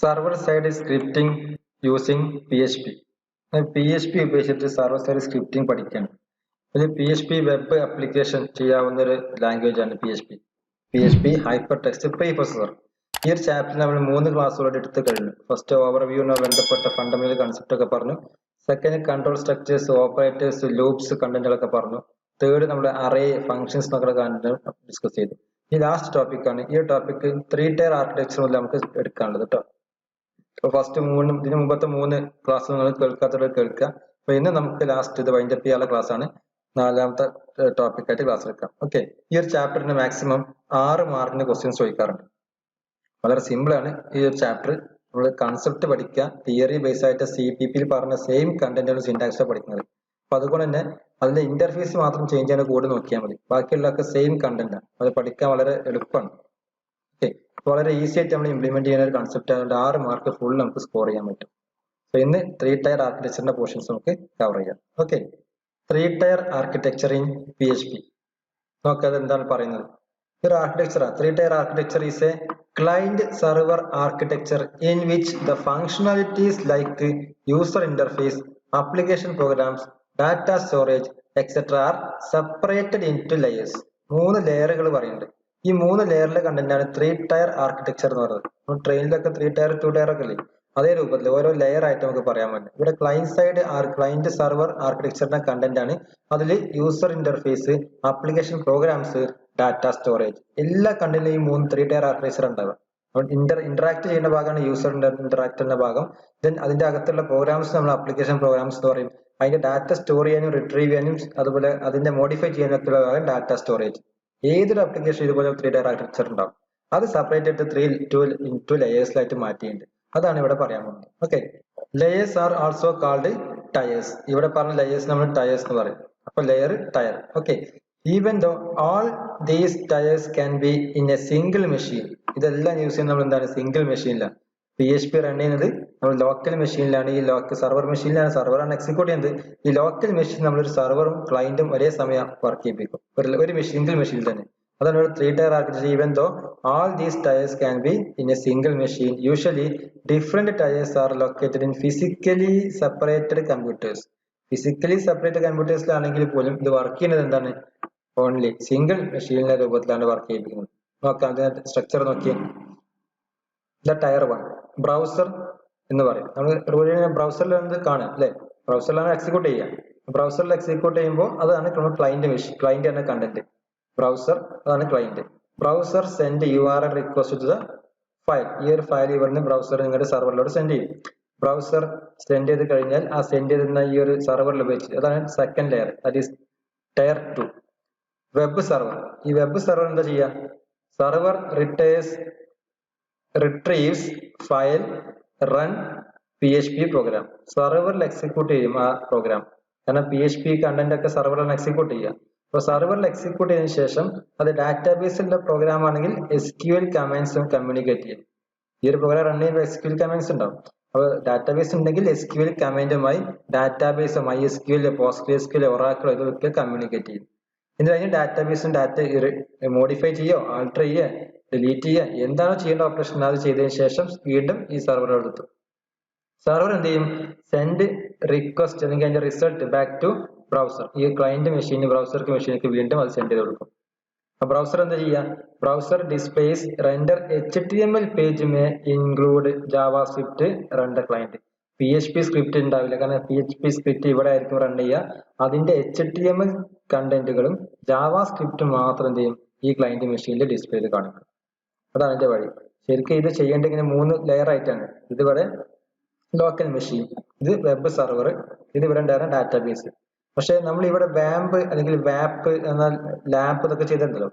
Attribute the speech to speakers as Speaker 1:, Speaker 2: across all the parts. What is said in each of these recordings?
Speaker 1: Server side scripting using PHP. PHP ഉപയോഗിച്ചിട്ട് server side scripting പഠിക്കുകയാണ്. ഇത് PHP വെബ് ആപ്ലിക്കേഷൻ ചെയ്യാവുന്ന ഒരു ലാംഗ്വേജ് ആണ് PHP hyper text pre processor. ഈ ഒരു ചാപ്റ്ററിൽ നമ്മൾ 3 ക്ലാസ്സുകളോട് എടുത്തു കഴിഞ്ഞു. ഫസ്റ്റ് ഓവർവ്യൂവിനെ ബന്ധപ്പെട്ട ഫണ്ടമെന്റൽ കൺസെപ്റ്റ് ഒക്കെ പറഞ്ഞു. Second control structures, operators, loops, കണ്ടന്റുകളൊക്കെ പറഞ്ഞു. തേർഡ് നമ്മൾ അറേ ഫംഗ്ഷൻസ് എന്നൊക്കെ കണ്ടന്റ് ഡിസ്കസ് ചെയ്തു. ഈ ലാസ്റ്റ് ടോപ്പിക് ആണ്. ഈ ടോപ്പിക് 3 ടയർ ആർക്കിടെക്ചർ മുതൽ നമുക്ക് എടുക്കാനുള്ളത് കേട്ടോ. ഫസ്റ്റ് ഇതിന് മുമ്പത്തെ 3 ക്ലാസ് നിങ്ങൾ കേൾക്കാത്തവർ കേൾക്കുക. അപ്പൊ ഇന്ന് നമുക്ക് ലാസ്റ്റ് ഇത് വൈൻഡപ്പ് ചെയ്യാനുള്ള ക്ലാസ് ആണ്. 4ാമത്തെ ടോപ്പിക് ആയിട്ട് ക്ലാസ് എടുക്കാം. ഓക്കെ, ഈ ഒരു ചാപ്റ്ററിന് മാക്സിമം 6 മാർക്കിന് ക്വസ്റ്റ്യൻസ് ചോദിക്കാറുണ്ട്. വളരെ സിമ്പിൾ ആണ് ഈ ഒരു ചാപ്റ്റർ. നമ്മൾ കൺസെപ്റ്റ് പഠിക്കുക, തിയറി ബേസ് ആയിട്ട് CPP പറഞ്ഞ സെയിം കണ്ടന്റാണ് സിന്റാക്സ് പഠിക്കുന്നത്. അപ്പൊ അതുകൊണ്ട് തന്നെ അതിന്റെ ഇന്റർഫേസ് മാത്രം ചേഞ്ച് ചെയ്യാൻ കൂടെ നോക്കിയാൽ മതി. ബാക്കിയുള്ളതൊക്കെ സെയിം കണ്ടന്റ് ആണ്. അത് പഠിക്കാൻ വളരെ എളുപ്പമാണ്. ഓക്കെ, വളരെ ഈസി ആയിട്ട് നമ്മൾ ഇംപ്ലിമെന്റ് ചെയ്യുന്ന ഒരു കൺസെപ്റ്റ് ആയതുകൊണ്ട് 6 മാർക്ക് ഫുൾ നമുക്ക് സ്കോർ ചെയ്യാൻ പറ്റും. സോ ഇന്ന് 3 ടയർ ആർക്കിടെക്ചറിന്റെ പോർഷൻസ് നമുക്ക് കവർ ചെയ്യാം. Okay, 3 tier architecture in PHP. നോക്കാതെ എന്താണ് പറയുന്നത്. ഒരു architecture 3 tier architecture is a client server architecture in which the functionalities like user interface, application programs, data storage etcetera are separated into layers. 3 ലെയറുകൾ പറയുന്നുണ്ട്. ഈ 3 ലെയറിലെ content ആണ് 3 tier architecture എന്ന് പറയുന്നത്. ട്രെയിനിലൊക്കെ 3 ടയർ 2 ടയർ ഒക്കെ അല്ലേ, അതേ രൂപത്തിൽ ഓരോ ലെയർ ആയിട്ട് നമുക്ക് പറയാൻ പറ്റും. ഇവിടെ ക്ലയന്റ് സൈഡ് ക്ലയന്റ് സർവർ ആർക്കിടെക്ചറിന്റെ കണ്ടന്റ് ആണ്. അതിൽ user interface, application programs, data storage എല്ലാ കണ്ടന്റിലും ഈ 3 ടയർ ആർക്കിടെക്ചർ ഉണ്ടാവുക. ഇന്ററാക്ട് ചെയ്യുന്ന ഭാഗമാണ് യൂസർ ഇന്ററാക്ട് ചെയ്യുന്ന ഭാഗം. ദെൻ അതിന്റെ അകത്തുള്ള പ്രോഗ്രാംസ് നമ്മൾ ആപ്ലിക്കേഷൻ പ്രോഗ്രാംസ് എന്ന് പറയും. അതിന്റെ ഡാറ്റ സ്റ്റോർ ചെയ്യാനും റിട്രീവ് ചെയ്യാനും അതുപോലെ അതിന്റെ മോഡിഫൈ ചെയ്യാനും ഒക്കെ ഉള്ള ഭാഗം ഡാറ്റ സ്റ്റോറേജ്. ഏതൊരു ആപ്ലിക്കേഷൻ ഇതുപോലെ 3 ടയർ ആർക്കിടെക്ചർ ഉണ്ടാവും. അത് സെപ്പറേറ്റ് ആയിട്ട് 2 ലെയേഴ്സിലായിട്ട് മാറ്റിയിട്ടുണ്ട്. അതാണ് ഇവിടെ പറയാൻ പോകുന്നത്. Okay, layers are also called tiers. ഇവിടെ പറഞ്ഞ ലെയേഴ്സ് നമ്മൾ ടയേഴ്സ് എന്ന് പറയും. അപ്പൊ layer tier. Okay, even though all these tiers can be in a single machine. ഇതെല്ലാം യൂസ് ചെയ്യുന്നത് നമ്മൾ എന്താണ്, സിംഗിൾ മെഷീനിലാണ്. PHP റൺ ചെയ്യുന്നത് നമ്മൾ ലോക്കൽ മെഷീനിലാണ്. ഈ സർവർ മെഷീനിലാണ്, സർവറാണ് എക്സിക്യൂട്ട് ചെയ്യുന്നത്. ഈ ലോക്കൽ മെഷീൻ നമ്മളൊരു സർവറും ക്ലയന്റും ഒരേ സമയം വർക്ക് ചെയ്യിപ്പിക്കും ഒരു സിംഗിൾ മെഷീനിൽ തന്നെ. അതാണ് ഒരു 3 tier architecture. Even though all these tiers can be in a single machine. Usually different tiers are located in physically separated computers. Physically separated computers ആണെങ്കിൽ പോലും ഇത് വർക്ക് ചെയ്യുന്നത് എന്താണ്, ഓൺലി സിംഗിൾ മെഷീനിലെ രൂപത്തിലാണ് വർക്ക് ചെയ്യിപ്പിക്കുന്നത്. നോക്കാം അതിന്റെ സ്ട്രക്ചർ നോക്കിയാൽ. ടയർ 1 ബ്രൗസർ എന്ന് പറയും. നമ്മൾ ബ്രൗസറിൽ കാണാം അല്ലെ, ബ്രൗസറിലാണ് എക്സിക്യൂട്ട് ചെയ്യുക. ബ്രൗസറിൽ എക്സിക്യൂട്ട് ചെയ്യുമ്പോൾ അതാണ് ക്ലയന്റ് മെഷീൻ. ക്ലയന്റ് എന്ന കണ്ടന്റ് ബ്രൗസർ, അതാണ് client. Browser send URL request to the file. ഈ ഒരു ഫയൽ ഇവിടുന്ന് ബ്രൗസർ നിങ്ങളുടെ സെർവറിലോട് സെൻഡ് ചെയ്യും. ബ്രൗസർ സെൻഡ് ചെയ്ത് കഴിഞ്ഞാൽ ആ സെൻഡ് ചെയ്തിരുന്ന ഈ ഒരു സെർവറിൽ ഉപയോഗിച്ച്, അതാണ് second layer, that is tier 2. Web server. ഈ വെബ് സെർവർ എന്താ ചെയ്യുക, server retrieves file run PHP program. സെർവറിൽ എക്സിക്യൂട്ട് ചെയ്യും ആ പ്രോഗ്രാം. കാരണം PHP കണ്ടന്റ് ഒക്കെ സെർവറിലാണ് എക്സിക്യൂട്ട് ചെയ്യുക. അപ്പൊ സെർവറിൽ എക്സിക്യൂട്ട് ചെയ്തതിനു ശേഷം അത് ഡാറ്റാബേസിന്റെ പ്രോഗ്രാം ആണെങ്കിൽ SQL കമാൻഡ്സും കമ്മ്യൂണിക്കേറ്റ് ചെയ്യും. ഈ ഒരു പ്രോഗ്രാം റൺ ചെയ്യുമ്പോൾ SQL കമാൻഡ്സ് ഉണ്ടാവും. അപ്പൊ ഡാറ്റാബേസ് ഉണ്ടെങ്കിൽ SQL കമാൻഡുമായി ഡാറ്റാബേസ് MySQL, PostgreSQL, Oracle ഇതൊക്കെ കമ്മ്യൂണിക്കേറ്റ് ചെയ്യും. എന്നിട്ട് അതിന് ഡാറ്റാബേസും ഡാറ്റ മോഡിഫൈ ചെയ്യോ, ആൾട്ടർ ചെയ്യുക, ഡിലീറ്റ് ചെയ്യുക, എന്താണോ ചെയ്യേണ്ട ഓപ്പറേഷൻ അത് ചെയ്തതിനു ശേഷം വീണ്ടും ഈ സെർവറിലോട്ട് എത്തും. സെർവർ എന്ത് ചെയ്യും, സെൻഡ് റിക്വസ്റ്റ് അല്ലെങ്കിൽ അതിന്റെ റിസൾട്ട് ബാക്ക് ടു ബ്രൗസർ. ഈ ക്ലയന്റ് മെഷീൻ ബ്രൗസർക്ക് മെഷീനിലേക്ക് വീണ്ടും അത് സെൻഡ് ചെയ്ത് കൊടുക്കും. ബ്രൗസർ എന്താ ചെയ്യുക, browser displays render HTML page may include JavaScript run the client. PHP script ഉണ്ടാവില്ല, കാരണം PHP സ്ക്രിപ്റ്റ് ഇവിടെ ആയിരിക്കും റൺ ചെയ്യുക. അതിന്റെ HTML കണ്ടന്റുകളും ജാവാസ്ക്രിപ്റ്റ് മാത്രം എന്ത് ചെയ്യും, ഈ ക്ലയന്റ് മെഷീനിൽ ഡിസ്പ്ലേയിൽ കാണിക്കും. അതാണ് അതിന്റെ വഴി. ശരിക്കും ഇത് ചെയ്യേണ്ട ഇങ്ങനെ 3 ലെയർ ആയിട്ടാണ്. ഇതിവിടെ ലോക്കൽ മെഷീൻ, ഇത് വെബ് സെർവർ, ഇത് ഇവിടെ ഉണ്ടായിരുന്ന ഡാറ്റാബേസ്. പക്ഷെ നമ്മൾ ഇവിടെ വാമ്പ് അല്ലെങ്കിൽ വാപ്പ് എന്നാൽ ലാപ്പ് ഇതൊക്കെ ചെയ്തിട്ടുണ്ടല്ലോ.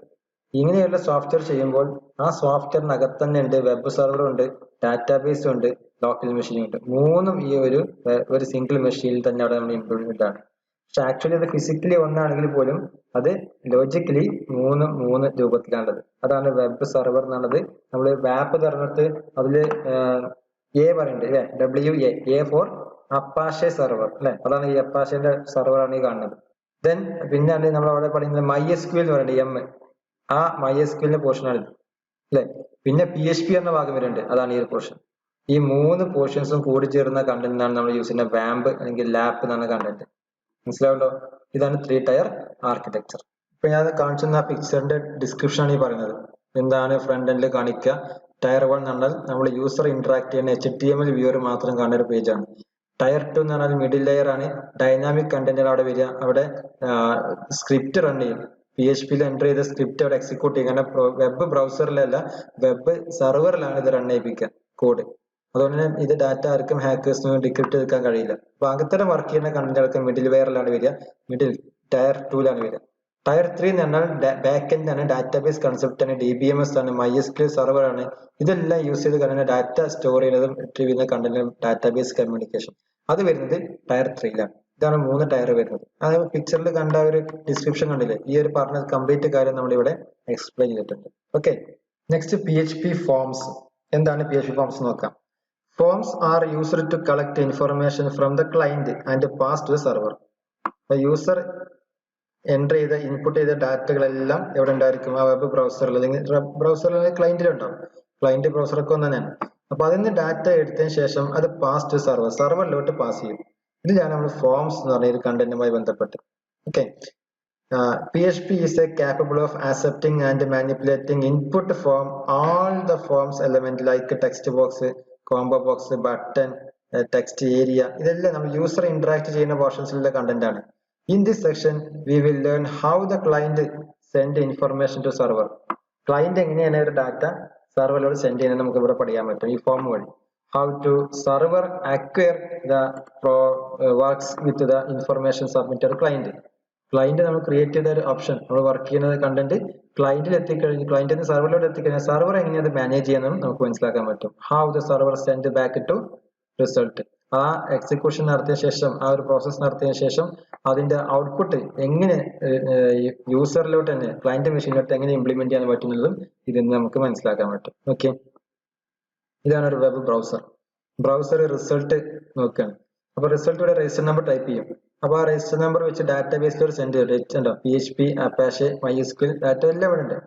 Speaker 1: ഇങ്ങനെയുള്ള സോഫ്റ്റ്വെയർ ചെയ്യുമ്പോൾ ആ സോഫ്റ്റ്വെയറിനകത്ത് തന്നെ ഉണ്ട് വെബ് സെർവറും ഉണ്ട്, ഡാറ്റാബേസും ഉണ്ട്, ലോക്കൽ മെഷീനും ഉണ്ട്. 3ഉം ഈ ഒരു സിംഗിൾ മെഷീനിൽ തന്നെ അവിടെ നമ്മൾ ഇംപ്ലിമെന്റ് ആണ്. പക്ഷെ ആക്ച്വലി അത് ഫിസിക്കലി ഒന്നാണെങ്കിൽ പോലും അത് ലോജിക്കലി 3 രൂപത്തിലാണുള്ളത്. അതാണ് വെബ് സെർവർ എന്നുള്ളത്. നമ്മൾ വാപ്പ് പറഞ്ഞിട്ട് അതില് പറയുന്നുണ്ട് അല്ലെ, WA ഫോർ അപ്പാഷെ സെർവർ അല്ലെ, അതാണ് ഈ അപ്പാഷെന്റെ സെർവർ ആണ് ഈ കാണുന്നത്. ദെൻ പിന്നെയാണ് നമ്മൾ അവിടെ പറയുന്നത് MySQL എന്ന് പറയുന്നത് ആ MySQL പോർഷൻ ആണ് ഇത് അല്ലെ. പിന്നെ PHP എന്ന ഭാഗം വരുന്നുണ്ട്, അതാണ് ഈ ഒരു പോർഷൻ. ഈ മൂന്ന് പോർഷൻസും കൂടി ചേർന്ന കണ്ടന്റാണ് നമ്മൾ യൂസ് ചെയ്യുന്ന വാമ്പ് അല്ലെങ്കിൽ ലാപ്പ് എന്നാണ് കണ്ടന്റ്. മനസ്സിലാവല്ലോ? ഇതാണ് 3 ടയർ ആർക്കിടെക്ചർ. ഇപ്പൊ ഞാൻ കാണിച്ചുന്ന പിക്ചറിന്റെ ഡിസ്ക്രിപ്ഷൻ ആണ് ഈ പറയുന്നത്. എന്താണ് ഫ്രണ്ട് എൻഡിൽ കാണിക്കുക. ടയർ 1 എന്ന് പറഞ്ഞാൽ നമ്മൾ യൂസർ ഇന്ററാക്ട് ചെയ്യുന്ന HTML വ്യൂവർ മാത്രം കാണുന്ന ഒരു പേജാണ്. ടയർ 2 എന്ന് പറഞ്ഞാൽ മിഡിൽ ലെയർ ആണ്. ഡൈനാമിക് കണ്ടന്റ് അവിടെ വരിക. അവിടെ സ്ക്രിപ്റ്റ് റൺ ചെയ്യും. PHP എൻ്റർ ചെയ്ത സ്ക്രിപ്റ്റ് അവിടെ എക്സിക്യൂട്ട് ചെയ്യും. കാരണം വെബ് ബ്രൗസറിലല്ല, വെബ് സെർവറിലാണ് ഇത് റൺ ചെയ്യിപ്പിക്കുക കോഡ്. അതുകൊണ്ട് തന്നെ ഇത് ഡാറ്റ ആർക്കും ഹാക്കേഴ്സിനും ഡിക്രിപ്റ്റ് എടുക്കാൻ കഴിയില്ല. അപ്പൊ അകത്തരം വർക്ക് ചെയ്യുന്ന കണ്ടന്റുകൾക്ക് മിഡിൽ വെയറിലാണ് വരിക. മിഡിൽ ടയർ 2 ടയർ 3 എന്ന് പറഞ്ഞാൽ ബാക്ക് എൻഡ് ആണ്, ഡാറ്റാബേസ് കൺസെപ്റ്റ് ആണ്, DBMS ആണ്, MySQL സെർവർ ആണ്. ഇതെല്ലാം യൂസ് ചെയ്ത് കണ്ടന്റ് ഡാറ്റ സ്റ്റോർ ചെയ്യുന്നതും റിട്രീവ് ചെയ്യുന്ന കണ്ടന്റും ഡാറ്റാബേസ് കമ്മ്യൂണിക്കേഷൻ അത് വരുന്നത് ടയർ 3 ഇതാണ് 3 ടയർ വരുന്നത്. അത് പിക്ചറിൽ കണ്ട ഒരു ഡിസ്ക്രിപ്ഷൻ കണ്ടില്ലേ? ഈ ഒരു പറഞ്ഞ കംപ്ലീറ്റ് കാര്യം നമ്മൾ ഇവിടെ എക്സ്പ്ലെയിൻ ചെയ്തിട്ടുണ്ട്. Okay, next PHP forms. എന്താണ് PHP ഫോംസ് നോക്കാം. Forms are used to collect information from the client and pass to the server. The user enter ചെയ്ത ഇൻപുട്ട് ചെയ്ത ഡാറ്റകളെല്ലാം എവിടെ ഉണ്ടായിരിക്കും? ആ വെബ് ബ്രൗസറിൽ അല്ലെങ്കിൽ ബ്രൗസറിൽ ക്ലയന്റിലുണ്ടാവും. ക്ലയന്റ് ബ്രൗസറൊക്കെ ഒന്ന് തന്നെയാണ്. അപ്പൊ അതിന് ഡാറ്റ എടുത്തതിന് ശേഷം അത് പാസ് ടു സെർവർ, സെർവറിലോട്ട് പാസ് ചെയ്യും. ഇതിലാണ് നമ്മൾ ഫോംസ് എന്ന് പറഞ്ഞ ഒരു കണ്ടന്റുമായി ബന്ധപ്പെട്ട്. Okay, PHP is capable of accepting and manipulating input from all the forms element like text box, combo box, button, text area. ഇതെല്ലാം നമ്മൾ യൂസർ ഇന്ററാക്ട് ചെയ്യുന്ന പോർഷൻസിലുള്ള കണ്ടന്റ് ആണ്. In this section, we will learn how the client send information to server. Client എങ്ങനെയാണ് ഒരു data സെർവറിലോട്ട് send ചെയ്യുന്നത് നമുക്ക് ഇവിടെ പഠിക്കാൻ പറ്റും ഈ ഫോം വഴി. How to server acquire the works with the information submitted client. Client നമ്മൾ ക്രിയേറ്റ് ചെയ്ത ഒരു ഓപ്ഷൻ, നമ്മൾ വർക്ക് ചെയ്യുന്നത് കണ്ടന്റ് ക്ലയന്റിൽ എത്തിക്കഴിഞ്ഞ് ക്ലയന്റിന് സെർവറിലോട്ട് എത്തിക്കഴിഞ്ഞാൽ സെർവർ എങ്ങനെയാണ് അത് മാനേജ് ചെയ്യാനും നമുക്ക് മനസ്സിലാക്കാൻ പറ്റും. How the server send back two result. ആ എക്സിക്യൂഷൻ നടത്തിയ ശേഷം, ആ ഒരു പ്രോസസ് നടത്തിയ ശേഷം അതിന്റെ ഔട്ട്പുട്ട് എങ്ങനെ യൂസറിലോട്ട് തന്നെ ക്ലയന്റ് മെഷീനിലോട്ട് എങ്ങനെ ഇംപ്ലിമെന്റ് ചെയ്യാൻ പറ്റുന്നതും ഇതിൽ നമുക്ക് മനസ്സിലാക്കാൻ പറ്റും. ഓക്കെ, ഇതാണ് ഒരു വെബ് ബ്രൗസർ. ബ്രൗസർ റിസൾട്ട് നോക്കുകയാണ്. അപ്പൊ റിസൾട്ട് ഇവിടെ രജിസ്റ്റർ നമ്പർ ടൈപ്പ് ചെയ്യും. അപ്പൊ ആ രജിസ്റ്റർ നമ്പർ വെച്ച് ഡാറ്റാബേസിലോട്ട് സെൻഡ് ചെയ്യും. PHP, Apache, MySQL ഡാറ്റ എല്ലാം ഇവിടെ ഉണ്ട്.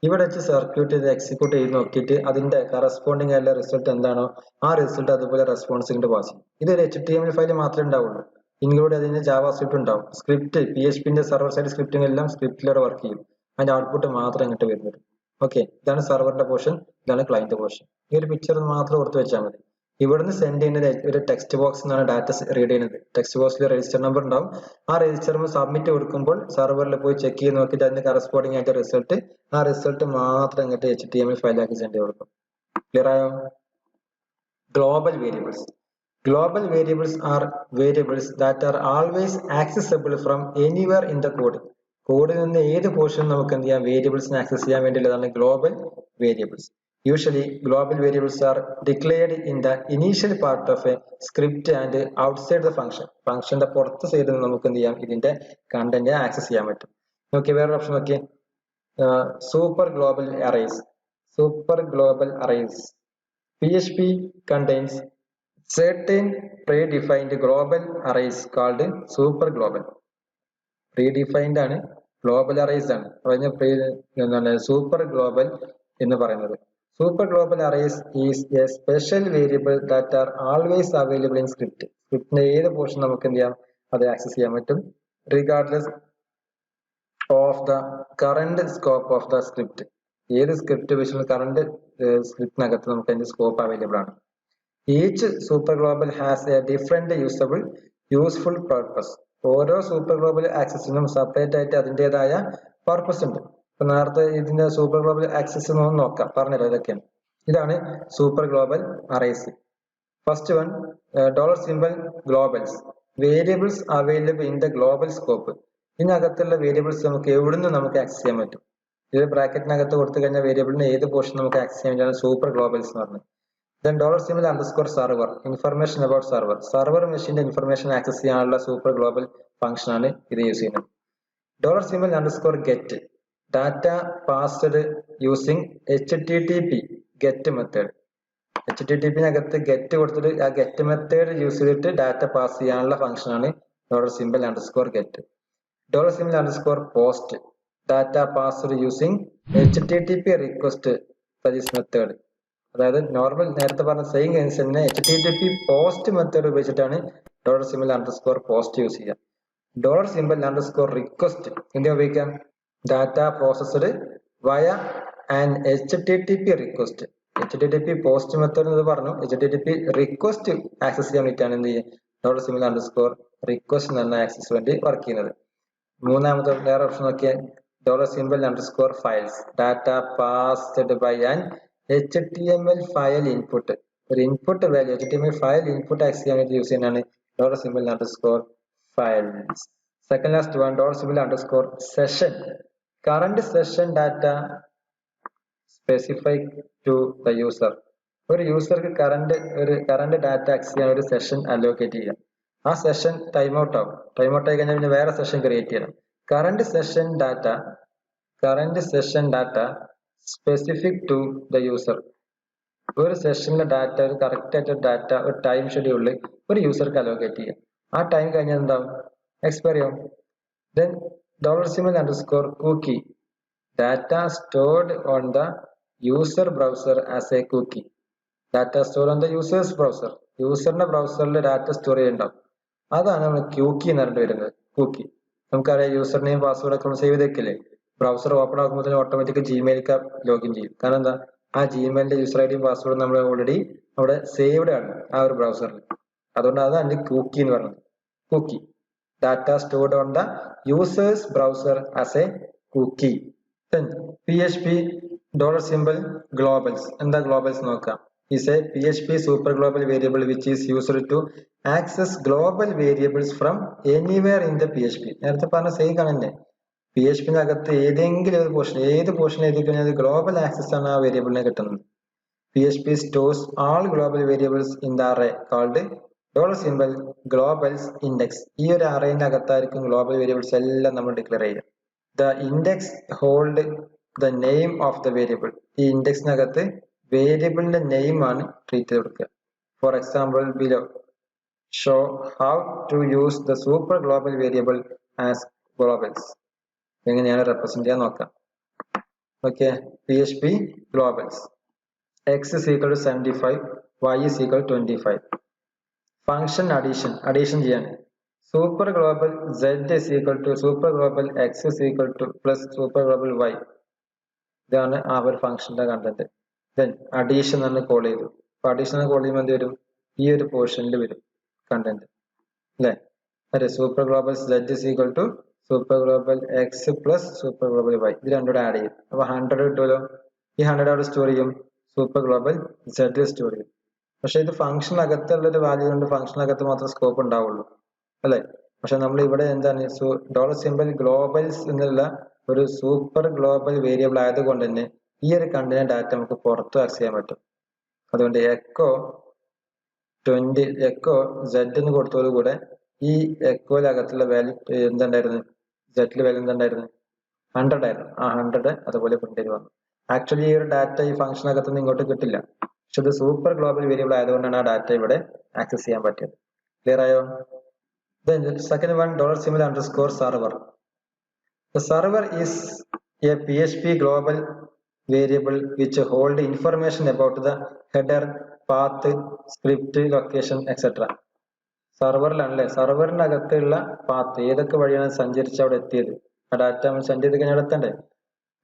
Speaker 1: ഇവിടെ വെച്ച് സർക്യൂട്ട് ചെയ്ത് എക്സിക്യൂട്ട് ചെയ്ത് നോക്കിയിട്ട് അതിന്റെ കറസ്പോണ്ടിങ് ആയിട്ടുള്ള റിസൾട്ട് എന്താണോ ആ റിസൾട്ട് അതുപോലെ റെസ്പോൺസിന്റെ പാസ് ചെയ്യും. ഇതൊരു HTML ഫയൽ മാത്രമേ ഉണ്ടാവുള്ളൂ. ഇൻക്ലൂഡ് അതിന് ജാവാ സ്ക്രിപ്റ്റ് ഉണ്ടാവും. സ്ക്രിപ്റ്റ് PHP ന്റെ സെർവർ സൈഡ് സ്ക്രിപ്റ്റിംഗ് എല്ലാം സ്ക്രിപ്റ്റിലൂടെ വർക്ക് ചെയ്യും. അതിന്റെ ഔട്ട്പുട്ട് മാത്രം ഇങ്ങോട്ട് വരുന്നത്. ഓക്കെ, ഇതാണ് സെർവറിന്റെ പോർഷൻ, ഇതാണ് ക്ലയന്റ് പോർഷൻ. ഈ ഒരു പിക്ചർ മാത്രം ഓർത്ത് വെച്ചാൽ മതി. ഇവിടുന്ന് സെൻഡ് ചെയ്യുന്നത് ഒരു ടെക്സ്റ്റ് ബോക്സ് എന്നാണ് ഡാറ്റ റീഡ് ചെയ്യുന്നത്. ടെക്സ്റ്റ് ബോക്സിൽ രജിസ്റ്റർ നമ്പർ ഉണ്ടാവും. ആ രജിസ്റ്റർ സബ്മിറ്റ് കൊടുക്കുമ്പോൾ സെർവറിൽ പോയി ചെക്ക് ചെയ്ത് നോക്കിയിട്ട് അതിന്റെ കറസ്പോണ്ടിങ് ആയിട്ട് റിസൾട്ട്, ആ റിസൾട്ട് മാത്രം ഇങ്ങോട്ട് HTML ഫയലാക്കി സെൻഡ് ചെയ്ത് കൊടുക്കും. ക്ലിയർ ആയോ? Global variables. Global variables are variables that are always accessible from anywhere in the code. കോഡിൽ നിന്ന് ഏത് പോർഷൻ നമുക്ക് എന്ത് ചെയ്യാം? വേരിയബിൾസിനെ ആക്സസ് ചെയ്യാൻ വേണ്ടിയുള്ളതാണ് global variables. Usually, global variables are declared in the initial part of a script and outside the function. ഫംഗ്ഷന്റെ പുറത്ത് സൈഡിൽ നിന്ന് നമുക്ക് എന്ത് ചെയ്യാം? ഇതിന്റെ കണ്ടന്റ് ആക്സസ് ചെയ്യാൻ പറ്റും. നോക്കിയേ, വേറെ ഓപ്ഷൻ നോക്കിയേ, super global arrays. Super global arrays. PHP contains certain predefined global arrays called super global. Predefined ആണ്, global arrays ആണ്. അതിന് സൂപ്പർ ഗ്ലോബൽ എന്ന് പറയുന്നത്. Super global arrays is a special variable that are always available in script. സ്ക്രിപ്റ്റിന്റെ ഏത് portion നമുക്ക് എന്ത് ചെയ്യാം? അത് ആക്സസ് ചെയ്യാൻ പറ്റും. Regardless of the current scope of the script. ഏത് സ്ക്രിപ്റ്റ് വെച്ചുള്ള കറണ്ട് സ്ക്രിപ്റ്റിനകത്ത് നമുക്ക് അതിന്റെ സ്കോപ്പ് അവൈലബിൾ ആണ്. Each super global has a different useful purpose. ഓരോ സൂപ്പർ ഗ്ലോബൽ ആക്സസിനും സെപ്പറേറ്റ് ആയിട്ട് അതിൻ്റെതായ പർപ്പസ് ഉണ്ട്. ഇപ്പൊ നേരത്തെ ഇതിന്റെ സൂപ്പർ ഗ്ലോബൽ ആക്സസ് നോക്കാം, പറഞ്ഞല്ലോ ഇതൊക്കെയാണ്. ഇതാണ് super global arrays. First one, $symbol globals. Variables available in the global scope. ഇതിനകത്തുള്ള വേരിയബിൾസ് നമുക്ക് എവിടുന്ന് നമുക്ക് ആക്സസ് ചെയ്യാൻ പറ്റും. ഇത് ബ്രാക്കറ്റിനകത്ത് കൊടുത്തു കഴിഞ്ഞാൽ വേരിയബിളിന് ഏത് പോർഷൻ നമുക്ക് ആക്സസ് ചെയ്യാൻ വേണ്ടിയാണ് സൂപ്പർ ഗ്ലോബൽസ് എന്ന് പറഞ്ഞത്. Then $_server, information about server. Server മെഷീന്റെ ഇൻഫർമേഷൻ ആക്സസ് ചെയ്യാനുള്ള സൂപ്പർ ഗ്ലോബൽ ഫംഗ്ഷൻ ആണ് ഇത് യൂസ് ചെയ്യുന്നത്. $_get, data passed using HTTP get method. HTTP-നകത്ത് ഗെറ്റ് കൊടുത്തിട്ട് ആ ഗെറ്റ് മെത്തേഡ് യൂസ് ചെയ്തിട്ട് ഡാറ്റ പാസ് ചെയ്യാനുള്ള ഫംഗ്ഷൻ ആണ് $_get. $post, data passed using HTTP request for this method. അതായത് നോർമൽ നേരത്തെ പറഞ്ഞ സെയിം കേസ് തന്നെ HTTP പോസ്റ്റ് മെത്തേഡ് ഉപയോഗിച്ചിട്ടാണ് $_post യൂസ് ചെയ്യുക. $_request എന്ത് ഉപയോഗിക്കാം? Data processed via an HTTP request. HTTP post method എന്ന് പറഞ്ഞു. HTTP റിക്വസ്റ്റ് ആക്സസ് ചെയ്യാൻ വേണ്ടിയിട്ടാണ് എന്ത് ചെയ്യുക $_request എന്ന ആക്സസ് വേണ്ടി വർക്ക് ചെയ്യുന്നത്. മൂന്നാമത്തെ വേറെ ഓപ്ഷൻ നോക്കിയാൽ $_files data passed by an HTML file input. ഒരു input value HTML file input access ചെയ്യാൻ വേണ്ടി യൂസ് ചെയ്യുന്നതാണ് $_files. Second last one $_session current session data specified to the user. ഒരു യൂസർക്ക് കറണ്ട് ഡാറ്റ ആക്സസ് ചെയ്യാൻ ഒരു session allocate ചെയ്യാം. ആ session time out ആവും. ടൈം ഔട്ട് ആയി കഴിഞ്ഞാൽ പിന്നെ വേറെ സെഷൻ ക്രിയേറ്റ് ചെയ്യണം. Current session data specific to the user. ഒരു സെഷനിലെ ഡാറ്റ ഒരു കറക്റ്റ് ആയിട്ട് ഡാറ്റ ഒരു ടൈം ഷെഡ്യൂളിൽ ഒരു യൂസർക്ക് അലോക്കേറ്റ് ചെയ്യാം. ആ ടൈം കഴിഞ്ഞാൽ എന്താവും? എക്സ്പയർ ചെയ്യും. Then $_cookie data stored on the user browser as a cookie. Data stored on the user's browser. യൂസറിന്റെ ബ്രൗസറിൽ ഡാറ്റ സ്റ്റോർ ചെയ്യുന്നുണ്ടാവും. അതാണ് നമ്മൾ ക്യൂക്കി എന്ന് പറഞ്ഞിട്ട് വരുന്നത്. കൂക്കി നമുക്കറിയാം, യൂസർ നെയിം പാസ്വേഡ് ഒക്കെ സേവ് ചെയ്തേക്കില്ലേ? ബ്രൗസർ ഓപ്പൺ ആക്കുമ്പോൾ ഓട്ടോമാറ്റിക് ജിമെയിലേക്ക് ലോഗിൻ ചെയ്യും. കാരണം എന്താ? ആ ജിമെയിലിന്റെ യൂസർ ഐ ഡിയും പാസ്വേഡും നമ്മൾ ഓൾറെഡി അവിടെ സേവ്ഡ് ആണ് ആ ഒരു ബ്രൗസറിൽ. അതുകൊണ്ട് അതാണ് കൂക്കി എന്ന് പറയുന്നത്. കൂക്കി data stored on the user's browser as a cookie. Then PHP $globals. എന്താ globals നോക്കാം. is a PHP super global variable which is used to access global variables from anywhere in the PHP. നേരത്തെ പറഞ്ഞ same കാണണ്ടേ? PHP-നകത്ത് ഏതെങ്കിലും ഒരു portion, ഏത് portion എഴുതി കഴിഞ്ഞാൽ ഗ്ലോബൽ ആക്സസ് ആണ് ആ വേരിയബിളിനെ കിട്ടുന്നത്. PHP stores all global variables in the array called $globals index. ഈ ഒരു അറേന്റെ അകത്തായിരിക്കും ഗ്ലോബൽ വേരിയബിൾസ് എല്ലാം നമ്മൾ ഡിക്ലെയർ ചെയ്യുക. The index hold the name of the variable. ഈ ഇൻഡെക്സിനകത്ത് വേരിയബിളിന്റെ നെയിം ആണ് ട്രീറ്റ് ചെയ്ത് കൊടുക്കുക. For example below show how to use the super global variable as globals. എങ്ങനെയാണ് റെപ്രസെന്റ് ചെയ്യാൻ നോക്കാം. Okay, PHP globals. X is equal to 75, Y is equal to 25. Function addition ചെയ്യാൻ super global Z is equal to super global X is equal to plus super global Y. ഇതാണ് ആ ഒരു ഫംഗ്ഷന്റെ content. Then addition എന്ന് call ചെയ്തു. അപ്പൊ addition call ചെയ്യുമ്പോൾ എന്ത് വരും? ഈ ഒരു പോർഷനിൽ വരും കണ്ടന്റ് അല്ലെ? അതെ, super global Z is equal to super global X plus super global Y. ഇത് രണ്ടുകൂടെ ആഡ് ചെയ്യും. അപ്പൊ 100 കിട്ടുമല്ലോ. ഈ 100 അവിടെ സ്റ്റോർ ചെയ്യും, സൂപ്പർ ഗ്ലോബൽ Z സ്റ്റോർ ചെയ്യും. പക്ഷെ ഇത് ഫംഗ്ഷനകത്തുള്ള ഒരു വാല്യൂ കൊണ്ട് ഫംഗ്ഷനകത്ത് മാത്രം സ്കോപ്പ് ഉണ്ടാവുള്ളൂ അല്ലെ? പക്ഷെ നമ്മൾ ഇവിടെ എന്താണ് $globals എന്നുള്ള ഒരു സൂപ്പർ ഗ്ലോബൽ വേരിയബിൾ ആയതുകൊണ്ട് തന്നെ ഈ ഒരു കണ്ടന്റ് ഡാറ്റ നമുക്ക് പുറത്ത് ആക്സസ് ചെയ്യാൻ പറ്റും. അതുകൊണ്ട് എക്കോ Z എന്ന് കൊടുത്തതോടുകൂടെ ഈ എക്കോയിലകത്തുള്ള വാല്യൂ എന്തുണ്ടായിരുന്നു? Z വാല്യൂ എന്തുണ്ടായിരുന്നു? 100 ആയിരുന്നു. ആ 100 അതുപോലെ പ്രിന്റ് ചെയ്ത് വന്നു. ആക്ച്വലി ഈ ഒരു ഡാറ്റ ഈ ഫംഗ്ഷനകത്തുനിന്ന് ഇങ്ങോട്ട് കിട്ടില്ല. പക്ഷെ ഇത് സൂപ്പർ ഗ്ലോബൽ വേരിയബിൾ ആയതുകൊണ്ടാണ് ആ ഡാറ്റ ഇവിടെ ആക്സസ് ചെയ്യാൻ പറ്റിയത്. ക്ലിയർ ആയോ? Second one $_server. The server is a PHP global variable which hold information about the header, path, script, location, etc. സെർവറിലാണല്ലേ? സെർവറിനകത്തുള്ള പാത്ത്, ഏതൊക്കെ വഴിയാണ് സഞ്ചരിച്ച് അവിടെ എത്തിയത്, ആ ഡാറ്റ നമ്മൾ സെൻഡ് ചെയ്ത് കഴിഞ്ഞാൽ എത്തണ്ടേ?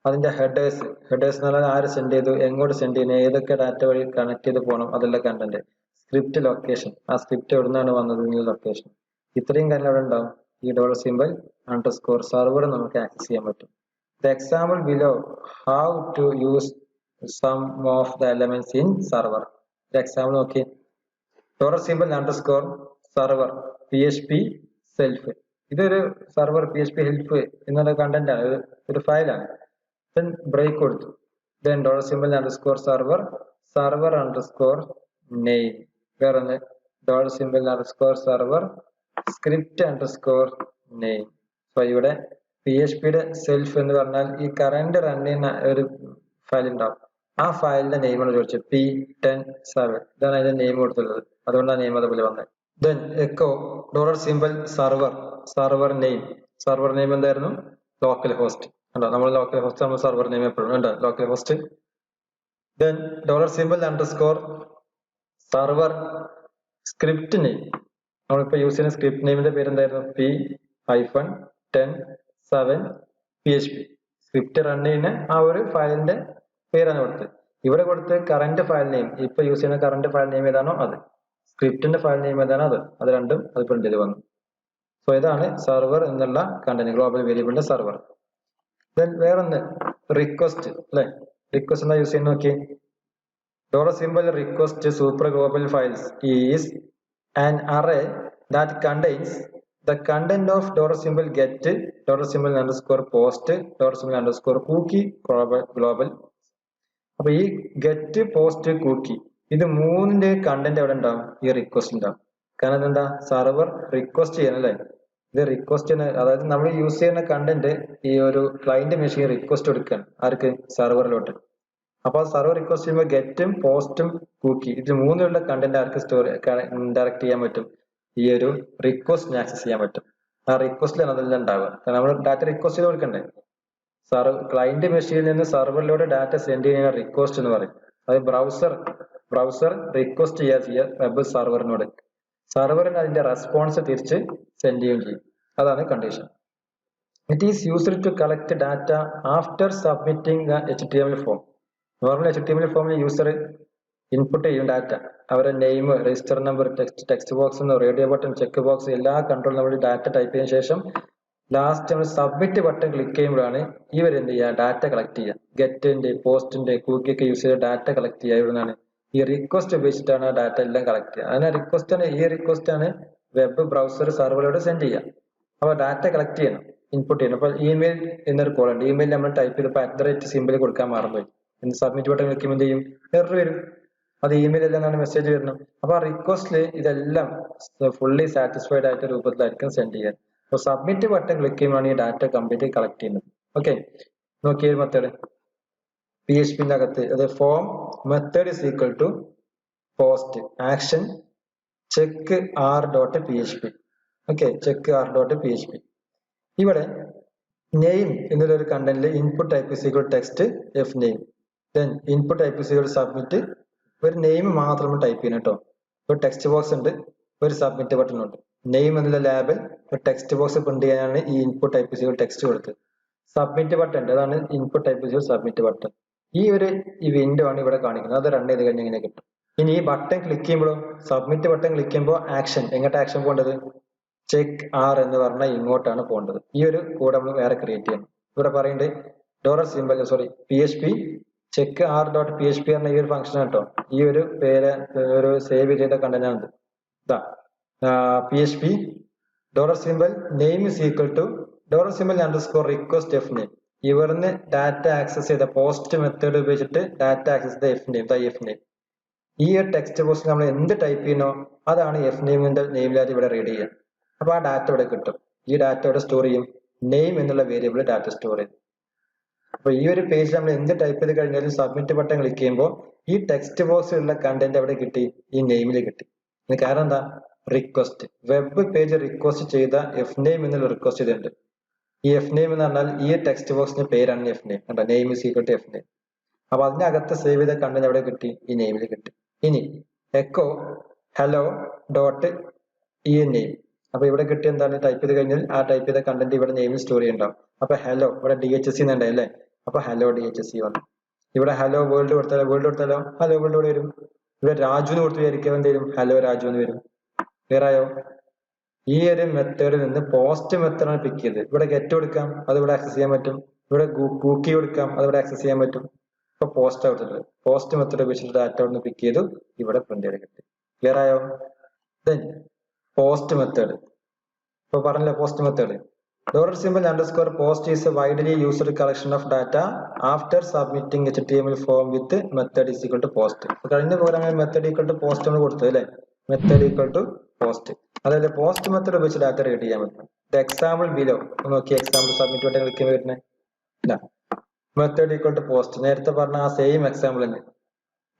Speaker 1: അതിന്റെ ഹെഡേഴ്സ് എന്ന് പറഞ്ഞാൽ ആര് സെൻഡ് ചെയ്തു, എങ്ങോട്ട് സെൻഡ് ചെയ്യുന്നത്, ഏതൊക്കെ ഡാറ്റ വഴി കണക്ട് ചെയ്ത് പോകണം, അതെല്ലാം കണ്ടന്റ്. സ്ക്രിപ്റ്റ്, ലൊക്കേഷൻ, ആ സ്ക്രിപ്റ്റ് എവിടെ നിന്നാണ് വന്നത്, ലൊക്കേഷൻ. ഇത്രയും കാര്യം അവിടെ ഉണ്ടാവും. ഈ $_server നമുക്ക് ആക്സസ് ചെയ്യാൻ പറ്റും. The example below how to use some of the elements in server. Example നോക്കി. $_server PHP self. ഇതൊരു സെർവർ PHP help എന്നുള്ള കണ്ടന്റ് ആണ്, ഒരു ഫയലാണ്. Then break കൊടുത്തു. Then $_server name. വേറെ $_server script name. സോ ഇവിടെ PHPയുടെ സെൽഫ് എന്ന് പറഞ്ഞാൽ ഈ കറന്റ് റൺ ചെയ്യുന്ന ഒരു ഫയൽ ഉണ്ടാവും. ആ ഫയലിന്റെ നെയിമാണ് ചോദിച്ചത്. P10 server. ഇതാണ് അതിന്റെ നെയിം കൊടുത്തുള്ളത്. അതുകൊണ്ടാണ് നെയിം അതുപോലെ വന്നത്. Then echo $server name. Server name എന്തായിരുന്നു? Local host. നമ്മൾ ലോക്കൽ ഹോസ്റ്റ്, നമ്മൾ സെർവർ നെയിം എപ്പോഴും ഉണ്ട് local host. then $_ server script name. നമ്മളിപ്പോൾ യൂസ് ചെയ്യുന്ന സ്ക്രിപ്റ്റ് നെയിമിന്റെ പേര് എന്തായിരുന്നു? P-10.7 PHP. സ്ക്രിപ്റ്റ് റൺ ചെയ്യുന്ന ആ ഒരു ഫയലിന്റെ പേരാണ് കൊടുത്തത്. ഇവിടെ കൊടുത്ത് കറന്റ് ഫയൽ നെയിം, ഇപ്പൊ യൂസ് ചെയ്യുന്ന കറന്റ് ഫയൽ നെയിം ഏതാണോ അത്, സ്ക്രിപ്റ്റിന്റെ ഫയൽ നെയിം ഏതാണോ അത് രണ്ടും അത് പ്രിന്റ് ചെയ്ത് വന്നു. സോ ഇതാണ് സർവർ എന്നുള്ള കണ്ടന്റ്, ഗ്ലോബൽ വേരിയബിളിന്റെ സർവർ. ദെൻ വേറൊന്ന് റിക്വസ്റ്റ് അല്ലെ. റിക്വസ്റ്റ് എന്താ യൂസ് ചെയ്യുന്ന നോക്കി. $request super global files is an array that contains the content of $get, $post, $cookie global. അപ്പൊ ഈ ഗെറ്റ്, പോസ്റ്റ്, കുക്കി ഇത് മൂന്നിന്റെ കണ്ടന്റ് എവിടെ ഉണ്ടാവും? ഈ റിക്വസ്റ്റ് ഉണ്ടാവും. കാരണം എന്താ? സർവർ റിക്വസ്റ്റ് ചെയ്യണം അല്ലെ. ഇത് റിക്വസ്റ്റ്, അതായത് നമ്മൾ യൂസ് ചെയ്യുന്ന കണ്ടന്റ് ഈ ഒരു ക്ലയന്റ് മെഷീൻ റിക്വസ്റ്റ് കൊടുക്കുകയാണ്. ആർക്ക്? സർവറിലോട്ട്. അപ്പൊ സർവർ റിക്വസ്റ്റ് ചെയ്യുമ്പോൾ ഗെറ്റും, പോസ്റ്റും, കുക്കി ഇത് മൂന്നിലുള്ള കണ്ടന്റ് ആർക്ക് ഡയറക്റ്റ് ചെയ്യാൻ പറ്റും? ഈ ഒരു റിക്വസ്റ്റിന് ആക്സസ് ചെയ്യാൻ പറ്റും. ആ റിക്വസ്റ്റിലാണ് അതെല്ലാം ഉണ്ടാവുക. കാരണം നമ്മൾ ഡാറ്റ റിക്വസ്റ്റ് ചെയ്ത് കൊടുക്കണ്ടേ. ക്ലയന്റ് മെഷീനിൽ നിന്ന് സെർവറിലൂടെ ഡാറ്റ സെൻഡ് ചെയ്യുന്ന റിക്വസ്റ്റ് എന്ന് പറയും. അത് ബ്രൗസർ റിക്വസ്റ്റ് ചെയ്യുക വെബ് സെർവറിനോട്. സെർവറിന് അതിന്റെ റെസ്പോൺസ് തിരിച്ച് സെൻഡ് ചെയ്യുകയും ചെയ്യും. അതാണ് condition. It is used to collect data after submitting the HTML form. Normal HTML ഫോമിൽ യൂസർ ഇൻപുട്ട് ചെയ്യും ഡാറ്റ. അവരുടെ name, register number, text box, radio button, check box എല്ലാ കൺട്രോൾ നമ്മൾ ഡാറ്റ ടൈപ്പ് ചെയ്തതിനു ശേഷം ലാസ്റ്റ് നമ്മൾ സബ്മിറ്റ് ബട്ടൺ ക്ലിക്ക് ചെയ്യുമ്പോഴാണ് ഇവർ എന്ത് ചെയ്യുക? ഡാറ്റ കളക്ട് ചെയ്യുക. ഗെറ്റിന്റെ, പോസ്റ്റിന്റെ, കുക്കിയൊക്കെ യൂസ് ചെയ്ത് ഡാറ്റ കളക്ട് ചെയ്യുക. ഇവിടുന്നാണ് ഈ റിക്വസ്റ്റ് ഉപയോഗിച്ചിട്ടാണ് ആ ഡാറ്റ എല്ലാം കളക്ട് ചെയ്യുക. അതിന് റിക്വസ്റ്റ് ആണ് വെബ് ബ്രൗസർ സെർവറിലോട്ട് സെൻഡ് ചെയ്യുക. അപ്പൊ ഡാറ്റ കളക്ട് ചെയ്യണം, ഇൻപുട്ട് ചെയ്യണം. അപ്പൊ ഇമെയിൽ എന്നൊരു കോൾ ഉണ്ട്. ഇമെയിൽ നമ്മൾ ടൈപ്പ് ചെയ്തപ്പോൾ സിമ്പിൾ കൊടുക്കാൻ മറന്നുപോയി. സബ്മിറ്റ് ബട്ടൺ ക്ലിക്ക് ചെയ്യുമ്പോൾ ചെയ്യും? എറർ വരും. അത് ഇമെയിൽ എല്ലാം മെസ്സേജ് വരണം. അപ്പൊ ആ റിക്വസ്റ്റില് ഇതെല്ലാം ഫുള്ളി സാറ്റിസ്ഫൈഡ് ആയിട്ട് രൂപത്തിലായിരിക്കും സെൻഡ് ചെയ്യുക. അപ്പൊ സബ്മിറ്റ് ബട്ടൺ ക്ലിക്ക് ചെയ്യുമ്പോഴാണ് ഈ ഡാറ്റ കംപ്ലീറ്റ് കളക്ട് ചെയ്യുന്നത്. ഓക്കെ, നോക്കിയ മെത്തേഡ് PHP അകത്ത് അത് form method is equal to post action check r.php. Okay, check r.php. ഇവിടെ നെയിം എന്നൊരു കണ്ടന്റിൽ input type is equal text f name. Then input type is equal submit. ഒരു name മാത്രം type ചെയ്യണം കേട്ടോ. ഒരു ടെക്സ്റ്റ് ബോക്സ് ഉണ്ട്, ഒരു സബ്മിറ്റ് ബട്ടൺ ഉണ്ട്. നെയിം എന്നുള്ള ലാബിൽ ഒരു ടെക്സ്റ്റ് ബോക്സ് പ്രിന്റ് ചെയ്യാനാണ് ഈ input type is equal text കൊടുത്തത്. സബ്മിറ്റ് ബട്ടൺ ഉണ്ട്, അതാണ് input type is equal submit button. ഈ വിൻഡോ ആണ് ഇവിടെ കാണിക്കുന്നത്. അത് റൺ ചെയ്ത് കഴിഞ്ഞാൽ ഇങ്ങനെ കിട്ടും. ഇനി ഈ ബട്ടൺ ക്ലിക്ക് ചെയ്യുമ്പോഴോ, സബ്മിറ്റ് ബട്ടൺ ക്ലിക്ക് ചെയ്യുമ്പോൾ ആക്ഷൻ എങ്ങോട്ട് ആക്ഷൻ പോകേണ്ടത്? ചെക്ക് ആർ എന്ന് പറഞ്ഞാൽ ഇങ്ങോട്ടാണ് പോകേണ്ടത്. ഈ ഒരു കോഡ് നമ്മൾ വേറെ ക്രിയേറ്റ് ചെയ്യണം. ഇവിടെ പറയുന്നത് PHP ചെക്ക് r.php എന്ന ഈ ഒരു ഫംഗ്ഷൻ കേട്ടോ. ഈ ഒരു പേര് ഒരു സേവ് ചെയ്ത കണ്ടന്റ് ആണ്. ഇതാ PHP $name is equal to $_request f name. ഇവിടുന്ന് ഡാറ്റ ആക്സസ് ചെയ്ത പോസ്റ്റ് മെത്തേഡ് ഉപയോഗിച്ചിട്ട് ഡാറ്റ ആക്സസ് ചെയ്ത f name. ഈ ഒരു ടെക്സ്റ്റ് ബോക്സ് നമ്മൾ എന്ത് ടൈപ്പ് ചെയ്യുന്നോ അതാണ് f നെയിമിന്റെ നെയിമിലായിട്ട് ഇവിടെ റീഡ് ചെയ്യുക. അപ്പൊ ആ ഡാറ്റ ഇവിടെ കിട്ടും. ഈ ഡാറ്റ ഇവിടെ സ്റ്റോർ ചെയ്യും. നെയിം എന്നുള്ള വേരിയബിൾ ഡാറ്റ സ്റ്റോർ ചെയ്യും. അപ്പൊ ഈ ഒരു പേജ് നമ്മൾ എന്ത് ടൈപ്പ് ചെയ്ത് കഴിഞ്ഞാലും സബ്മിറ്റ് ബട്ടൺ ക്ലിക്ക് ചെയ്യുമ്പോൾ ഈ ടെക്സ്റ്റ് ബോക്സിലുള്ള കണ്ടന്റ് അവിടെ കിട്ടി, ഈ നെയിമിൽ കിട്ടി. കാരണം എന്താ? റിക്വസ്റ്റ് വെബ് പേജ് റിക്വസ്റ്റ് ചെയ്ത f നെയിം എന്നുള്ള റിക്വസ്റ്റ് ചെയ്തിട്ടുണ്ട്. ഈ f നെയിം എന്ന് പറഞ്ഞാൽ ഈ ടെക്സ്റ്റ് ബോക്സിന്റെ പേരാണ് f നെയിം. കണ്ടോ, name is equal to f name. അപ്പൊ അതിനകത്ത് സേവ് ചെയ്ത കണ്ടന്റ് അവിടെ കിട്ടി, ഈ നെയിമിൽ കിട്ടി. ഇനി എക്കോ ഹലോ ഡോട്ട് ഈ നെയിം. അപ്പൊ ഇവിടെ കിട്ടി എന്താണ്? ടൈപ്പ് ചെയ്ത് കഴിഞ്ഞാൽ ആ ടൈപ്പ് ചെയ്ത കണ്ടന്റ് ഇവിടെ നെയിമിൽ സ്റ്റോർ ചെയ്യുന്നുണ്ടാവും. അപ്പൊ ഹലോ ഇവിടെ DHC എന്നുണ്ടായി അല്ലേ. അപ്പൊ ഹലോ DHC വന്നു. ഇവിടെ ഹലോ വേൾഡ് കൊടുത്താലോ ഹലോ വേൾഡ് ഇവിടെ വരും. ഇവിടെ രാജു എന്ന് കൊടുത്ത് വിചാരിക്കുക, എന്ത് വരും? ഹലോ രാജു എന്ന് വരും. ക്ലിയർ ആയോ? ഈ ഒരു മെത്തേഡിൽ നിന്ന് പോസ്റ്റ് മെത്തേഡാണ് പിക്ക് ചെയ്ത്. ഇവിടെ ഗെറ്റ് കൊടുക്കാം, അത് ഇവിടെ ആക്സസ് ചെയ്യാൻ പറ്റും. ഇവിടെ കുക്കി കൊടുക്കാം, അത് ഇവിടെ ആക്സസ് ചെയ്യാൻ പറ്റും. ഇപ്പൊ പോസ്റ്റ് ഔട്ട് പോസ്റ്റ് മെത്തേഡ് ഉപയോഗിച്ചിട്ട് ഡാറ്റ അവിടെ നിന്ന് പിക്ക് ചെയ്തു, ഇവിടെ പ്രിന്റ് ചെയ്ത് കിട്ടി. ക്ലിയർ ആയോ? Then post method. ഇപ്പൊ പറഞ്ഞല്ലോ post method. $_post is a widely used collection of data after submitting HTML form with method is equal to post. കഴിഞ്ഞ പ്രോഗ്രാമിൽ മെത്തേഡ് ഈക്വൽ ടു പോസ്റ്റ് ആണ് കൊടുത്തത് അല്ലെ. Method equal to post. അതായത് post method ഉപയോഗിച്ച് data read ചെയ്യാൻ പറ്റും. Example below നോക്കി. എക്സാമ്പിൾ സബ്മിറ്റ് ബട്ടൺ ക്ലിക്ക് ചെയ്യുമ്പോൾ വരുന്നത് ഇല്ല. മെത്തേഡ് ഈക്വൽ ടു പോസ്റ്റ് നേരത്തെ പറഞ്ഞ ആ സെയിം എക്സാമ്പിൾ തന്നെ.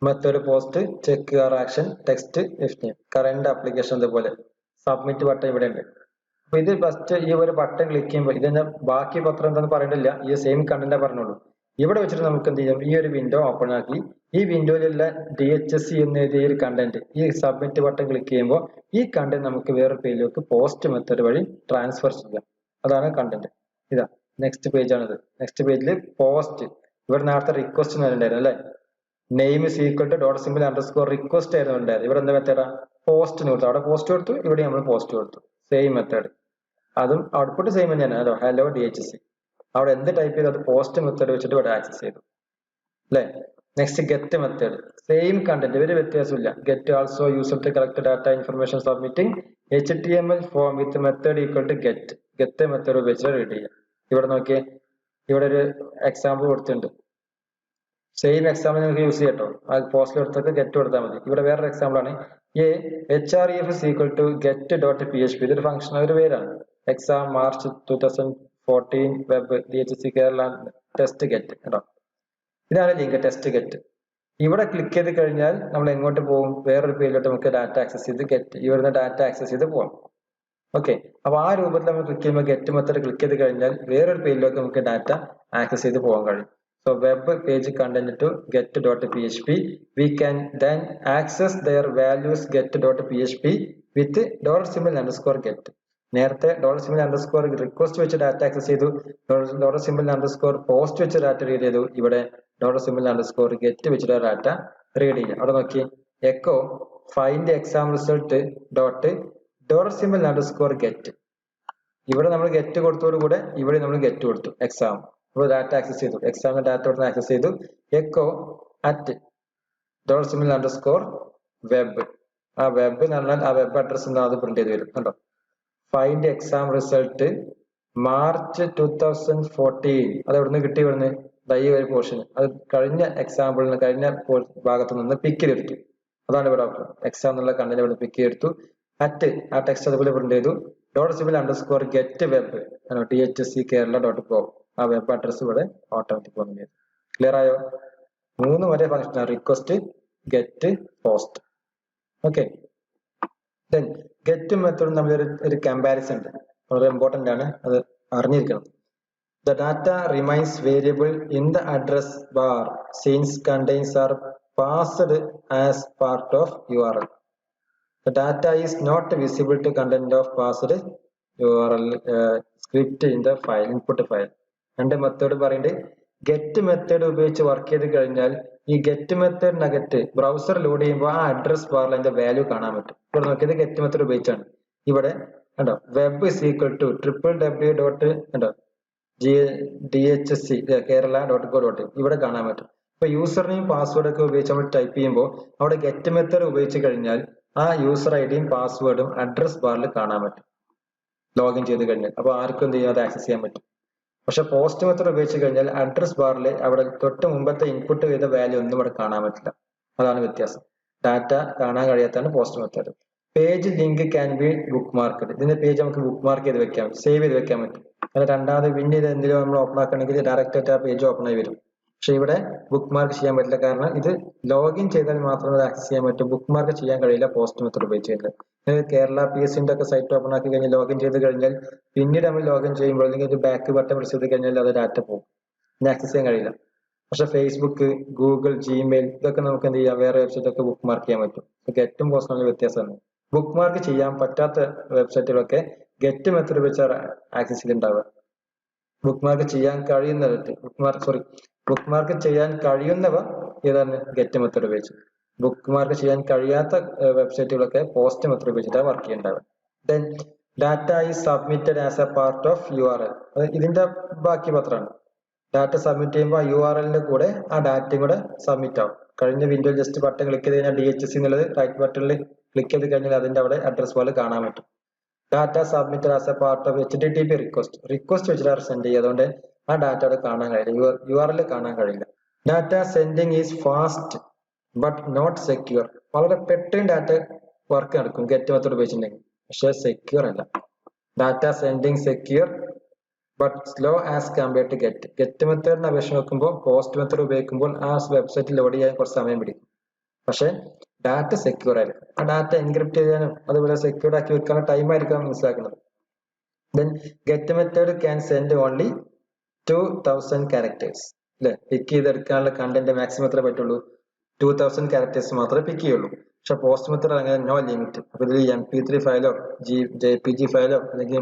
Speaker 1: Method post check are action text f name. Current application ഇതുപോലെ സബ്മിറ്റ് ബട്ടൺ ഇവിടെ ഉണ്ട്. അപ്പൊ ഇത് ഫസ്റ്റ് ഈ ഒരു ബട്ടൺ ക്ലിക്ക് ചെയ്യുമ്പോൾ ഇതിന്റെ ബാക്കി പത്രം എന്താണെന്ന് പറയണ്ടില്ല, ഈ സെയിം കണ്ടന്റേ പറഞ്ഞുള്ളൂ. ഇവിടെ വെച്ചിട്ട് നമുക്ക് എന്ത് ചെയ്യാം, ഈ ഒരു വിൻഡോ ഓപ്പൺ ആക്കി ഈ വിൻഡോയിലുള്ള DHC എന്ന് എഴുതിയ ഒരു കണ്ടന്റ് ഈ സബ്മിറ്റ് ബട്ടൺ ക്ലിക്ക് ചെയ്യുമ്പോൾ ഈ കണ്ടന്റ് നമുക്ക് വേറൊരു പേജിലേക്ക് പോസ്റ്റ് മെത്തേഡ് വഴി ട്രാൻസ്ഫർ ചെയ്യാം. അതാണ് കണ്ടന്റ്. ഇതാ നെക്സ്റ്റ് പേജ് ആണിത്. നെക്സ്റ്റ് പേജിൽ പോസ്റ്റ്, ഇവിടെ നേരത്തെ റിക്വസ്റ്റ് ഉണ്ടായിരുന്നു അല്ലെ, name is equal to dot simple underscore request ആയിരുന്നു ഉണ്ടായത്. ഇവിടെ എന്താ മെത്തേഡാ, പോസ്റ്റിന് കൊടുത്തു. അവിടെ പോസ്റ്റ് കൊടുത്തു, ഇവിടെ നമ്മൾ പോസ്റ്റ് കൊടുത്തു. സെയിം മെത്തേഡ്, അതും ഔട്ട്പുട്ട് സെയിം തന്നെയാണ്. Hello DHC. അവിടെ എന്ത് ടൈപ്പ് ചെയ്ത് അത് പോസ്റ്റ് മെത്തേഡ് വെച്ചിട്ട് ഇവിടെ ആക്സസ് ചെയ്തു അല്ലെ. Next get method, same content, ഒരു വ്യത്യാസമില്ല. Get also user to collect data information submitting HTML form with method equal to get. Get method ഉപയോഗിച്ച് റീഡ് ചെയ്യാം. ഇവിടെ നോക്കിയേ, ഇവിടെ ഒരു എക്സാമ്പിൾ കൊടുത്തിട്ടുണ്ട്. സെയിം എക്സാമ്പിൾ നിങ്ങൾക്ക് യൂസ് ചെയ്യട്ടോ. ആ പോസ്റ്റിൽ എടുത്തൊക്കെ ഗെറ്റ് കൊടുത്താൽ മതി. ഇവിടെ വേറൊരു എക്സാമ്പിൾ ആണ്, href is equal to get.php. ഇതൊരു ഫംഗ്ഷൻ, ഒരു പേരാണ്. Exam March 2014 web DHC Kerala test get കേട്ടോ. ഇതാണ് ലിങ്ക് ടെസ്റ്റ് ഗെറ്റ്. ഇവിടെ ക്ലിക്ക് ചെയ്ത് കഴിഞ്ഞാൽ നമ്മൾ എങ്ങോട്ട് പോകും, വേറൊരു പേജിലോട്ട് നമുക്ക് ഡാറ്റ ആക്സസ് ചെയ്ത് ഗെറ്റ് ഇവിടുന്ന് ഡാറ്റ ആക്സസ് ചെയ്ത് പോകാം. ഓക്കെ, അപ്പൊ ആ രൂപത്തിൽ നമ്മൾ ക്ലിക്ക് ചെയ്യുമ്പോൾ ഗെറ്റ് മെത്തേഡ് ക്ലിക്ക് ചെയ്ത് കഴിഞ്ഞാൽ വേറൊരു പേജിലേക്ക് നമുക്ക് ഡാറ്റ ആക്സസ് ചെയ്ത് പോകാൻ കഴിയും. So web page content to get.php. We can then access their values get.php with $_get. നേരത്തെ $_ റിക്വസ്റ്റ് വെച്ച് ഡാറ്റ ആക്സസ് ചെയ്തു, $_ പോസ്റ്റ് വെച്ച് ഡാറ്റ റീഡ് ചെയ്തു. ഇവിടെ $_ get വെച്ചിട്ട് ഡാറ്റ റീഡ് ചെയ്യാം. അവിടെ നോക്കി, echo find exam result dot $_ get. ഇവിടെ നമ്മൾ ഗെറ്റ് കൊടുത്തതോടുകൂടെ ഇവിടെ നമ്മൾ ഗെറ്റ് കൊടുത്തു എക്സാം. അപ്പോൾ ഡാറ്റ ആക്സസ് ചെയ്തു, എക്സാമിന്റെ ഡാറ്റ കൊടുത്ത് ആക്സസ് ചെയ്തു. എക്കോ അറ്റ് $_ വെബ്, ആ വെബ് എന്ന് പറഞ്ഞാൽ ആ വെബ് അഡ്രസ് എന്താണ് അത് പ്രിന്റ് ചെയ്ത് വരും കണ്ടോ. ഫൈൻഡ് എക്സാം റിസൾട്ട് മാർച്ച് 2014, അത് എവിടുന്ന് കിട്ടി, ഇവിടുന്ന് ഈ ഒരു പോർഷൻ അത് കഴിഞ്ഞ എക്സാമ്പിളിന് കഴിഞ്ഞ ഭാഗത്ത് നിന്ന് പിക്ക് ചെയ്തെടുത്തു. അതാണ് ഇവിടെ ഓപ്ഷൻ, എക്സാം എന്നുള്ള കണ്ടന്റ് ഇവിടെ പിക്ക് ചെയ്തെടുത്തു. അറ്റ് ആ ടെക്സ്റ്റ് അതുപോലെ പ്രിന്റ് ചെയ്തു. $_ get വെബ് DHC Kerala.com, ആ വെബ് അഡ്രസ് ഇവിടെ ഓട്ടോമാറ്റിക് വന്നു. ക്ലിയർ ആയോ? 3 വരെ function, request, get, post. Okay, then get method നമ്മൾ ഒരു കമ്പാരിസൺ ഉണ്ട്, വളരെ ഇമ്പോർട്ടന്റ് ആണ്, അത് അറിഞ്ഞിരിക്കണം. The data remains variable in the address bar since contents are passed as part of URL. The data is not visible to content of passed URL script in the file input file. എന്റെ method പറയുന്നത് get method ഉപയോഗിച്ച് work ചെയ്ത് കഴിഞ്ഞാൽ ഈ get മെത്തേഡിനകത്ത് browser load ചെയ്യുമ്പോൾ ആ address ബാറിൽ അതിന്റെ വാല്യൂ കാണാൻ പറ്റും. ഇവിടെ നോക്കിയത് ഗെറ്റ് മെത്തേഡ് ഉപയോഗിച്ചാണ്. ഇവിടെ കണ്ടോ, web is equal to www.dhc kerala.co.in ഇവിടെ കാണാൻ പറ്റും. ഇപ്പൊ യൂസർ നെയിം പാസ്വേഡ് ഒക്കെ ഉപയോഗിച്ച് നമ്മൾ ടൈപ്പ് ചെയ്യുമ്പോൾ അവിടെ ഗെറ്റ് മെത്തേഡ് ഉപയോഗിച്ച് കഴിഞ്ഞാൽ ആ യൂസർ ഐഡിയും പാസ്വേഡും അഡ്രസ് ബാറിൽ കാണാൻ പറ്റും ലോഗിൻ ചെയ്ത് കഴിഞ്ഞാൽ. അപ്പൊ ആർക്കും എന്ത് ചെയ്യാം, അത് ആക്സസ് ചെയ്യാൻ പറ്റും. പക്ഷെ പോസ്റ്റ് മെത്തേഡ് ഉപയോഗിച്ച് കഴിഞ്ഞാൽ അഡ്രസ് ബാറിൽ അവിടെ തൊട്ട് മുമ്പത്തെ ഇൻപുട്ട് ചെയ്ത വാല്യൂ ഒന്നും ഇവിടെ കാണാൻ പറ്റില്ല. അതാണ് വ്യത്യാസം. ഡാറ്റ കാണാൻ കഴിയാത്തതാണ് post method. Page link can be bookmarked. ഇതിന്റെ പേജ് നമുക്ക് ബുക്ക് മാർക്ക് ചെയ്ത് വെക്കാം, സേവ് ചെയ്ത് വെക്കാൻ പറ്റും. അത് രണ്ടാമത് പിന്നീട് എന്തെങ്കിലും നമ്മൾ ഓപ്പൺ ആക്കണമെങ്കിൽ ഡയറക്റ്റ് ആയിട്ട് ആ പേജ് ഓപ്പൺ ആയി വരും. പക്ഷെ ഇവിടെ ബുക്ക് മാർക്ക് ചെയ്യാൻ പറ്റില്ല, കാരണം ഇത് ലോഗിൻ ചെയ്താൽ മാത്രമേ അത് ആക്സസ് ചെയ്യാൻ പറ്റും. ബുക്ക് മാർക്ക് ചെയ്യാൻ കഴിയില്ല പോസ്റ്റ് മെത്തേഡ് ഉപയോഗിച്ച് കഴിഞ്ഞാൽ. കേരള PSCന്റെ ഒക്കെ സൈറ്റ് ഓപ്പൺ ആക്കി കഴിഞ്ഞാൽ ലോഗിൻ ചെയ്ത് കഴിഞ്ഞാൽ പിന്നീട് നമ്മൾ ലോഗിൻ ചെയ്യുമ്പോൾ അല്ലെങ്കിൽ ഒരു ബാക്ക് ബട്ടൺ പ്രസ് ചെയ്ത് കഴിഞ്ഞാൽ അത് ഡാറ്റ പോകും, പിന്നെ ആക്സസ് ചെയ്യാൻ കഴിയില്ല. പക്ഷെ ഫേസ്ബുക്ക്, ഗൂഗിൾ, ജിമെയിൽ ഇതൊക്കെ നമുക്ക് എന്ത് ചെയ്യാം, വേറെ വെബ്സൈറ്റ് ഒക്കെ ബുക്ക് മാർക്ക് ചെയ്യാൻ പറ്റും. ഗെറ്റും പോസ്റ്റും തമ്മിൽ വ്യത്യാസമാണ്. ബുക്ക് മാർക്ക് ചെയ്യാൻ പറ്റാത്ത വെബ്സൈറ്റുകളൊക്കെ ഗെറ്റ് മെത്തേഡ് വെച്ച് ആക്സസ് ചെയ്തിട്ടുണ്ടാവുക. ബുക്ക് മാർക്ക് ചെയ്യാൻ കഴിയുന്നവ ബുക്ക് മാർക്ക് ചെയ്യാൻ കഴിയുന്നവ ഏതാണ്, ഗെറ്റ് മെത്തേഡ് ഉപയോഗിച്ച്. ബുക്ക് മാർക്ക് ചെയ്യാൻ കഴിയാത്ത വെബ്സൈറ്റുകളൊക്കെ പോസ്റ്റ് മെത്തേഡ് ഉപയോഗിച്ചിട്ടാണ് വർക്ക് ചെയ്യുന്നുണ്ടാവുക. Then data is submitted as a part of URL. ഇതിന്റെ ബാക്കി പത്രമാണ്. ഡാറ്റ സബ്മിറ്റ് ചെയ്യുമ്പോൾ URL-ന്റെ കൂടെ ആ ഡാറ്റയും കൂടെ സബ്മിറ്റ് ആവും. കഴിഞ്ഞ വിൻഡോയിൽ ജസ്റ്റ് ബട്ടൺ ക്ലിക്ക് ചെയ്ത് കഴിഞ്ഞാൽ DHC എന്നുള്ളത് റൈറ്റ് ബട്ടണിൽ ക്ലിക്ക് ചെയ്ത് കഴിഞ്ഞാൽ അതിന്റെ അവിടെ അഡ്രസ് പോലെ കാണാൻ പറ്റും. Data submitted as a part of HTTP request വെച്ചിട്ടാണ് സെൻഡ് ചെയ്യുക. അതുകൊണ്ട് ആ ഡാറ്റ അവിടെ കാണാൻ കഴിയില്ല, URL കാണാൻ കഴിയില്ല. Data sending is fast but not secure. വളരെ പെട്ടെന്ന് ഡാറ്റ വർക്ക് നടക്കും ഗെറ്റ് മെത്തേഡ് ഉപയോഗിച്ചിട്ടുണ്ടെങ്കിൽ, പക്ഷെ സെക്യൂർ അല്ല. Data sending secure but slow as compare to get മെത്തേഡിനെ അപേക്ഷിച്ച് നോക്കുമ്പോൾ പോസ്റ്റ് മെത്തേഡ് ഉപയോഗിക്കുമ്പോൾ ആ വെബ്സൈറ്റ് ലോഡ് ചെയ്യാൻ കുറച്ച് സമയം പിടിക്കും. പക്ഷെ ഡാറ്റ സെക്യൂർ ആയിരിക്കും. ആ ഡാറ്റ എൻക്രിപ്റ്റ് ചെയ്യാനും അതുപോലെ സെക്യൂർഡ് ആക്കി വെക്കാനുള്ള ടൈം ആയിരിക്കും മനസ്സിലാക്കുന്നത്. Then get method can send only 2000 characters. അല്ലെ? പിക്ക് ചെയ്തെടുക്കാനുള്ള കണ്ടന്റ് മാക്സിമം എത്ര പറ്റുള്ളൂ? 2000 ക്യാരക്ടേഴ്സ് മാത്രമേ പിക്ക് ചെയ്യുള്ളൂ. പക്ഷെ പോസ്റ്റ് മെത്തേഡ് അങ്ങനെ നോ ലിമിറ്റ്. അപ്പൊ ഇതിൽ MP3 ഫയലോ JPG ഫയലോ അല്ലെങ്കിൽ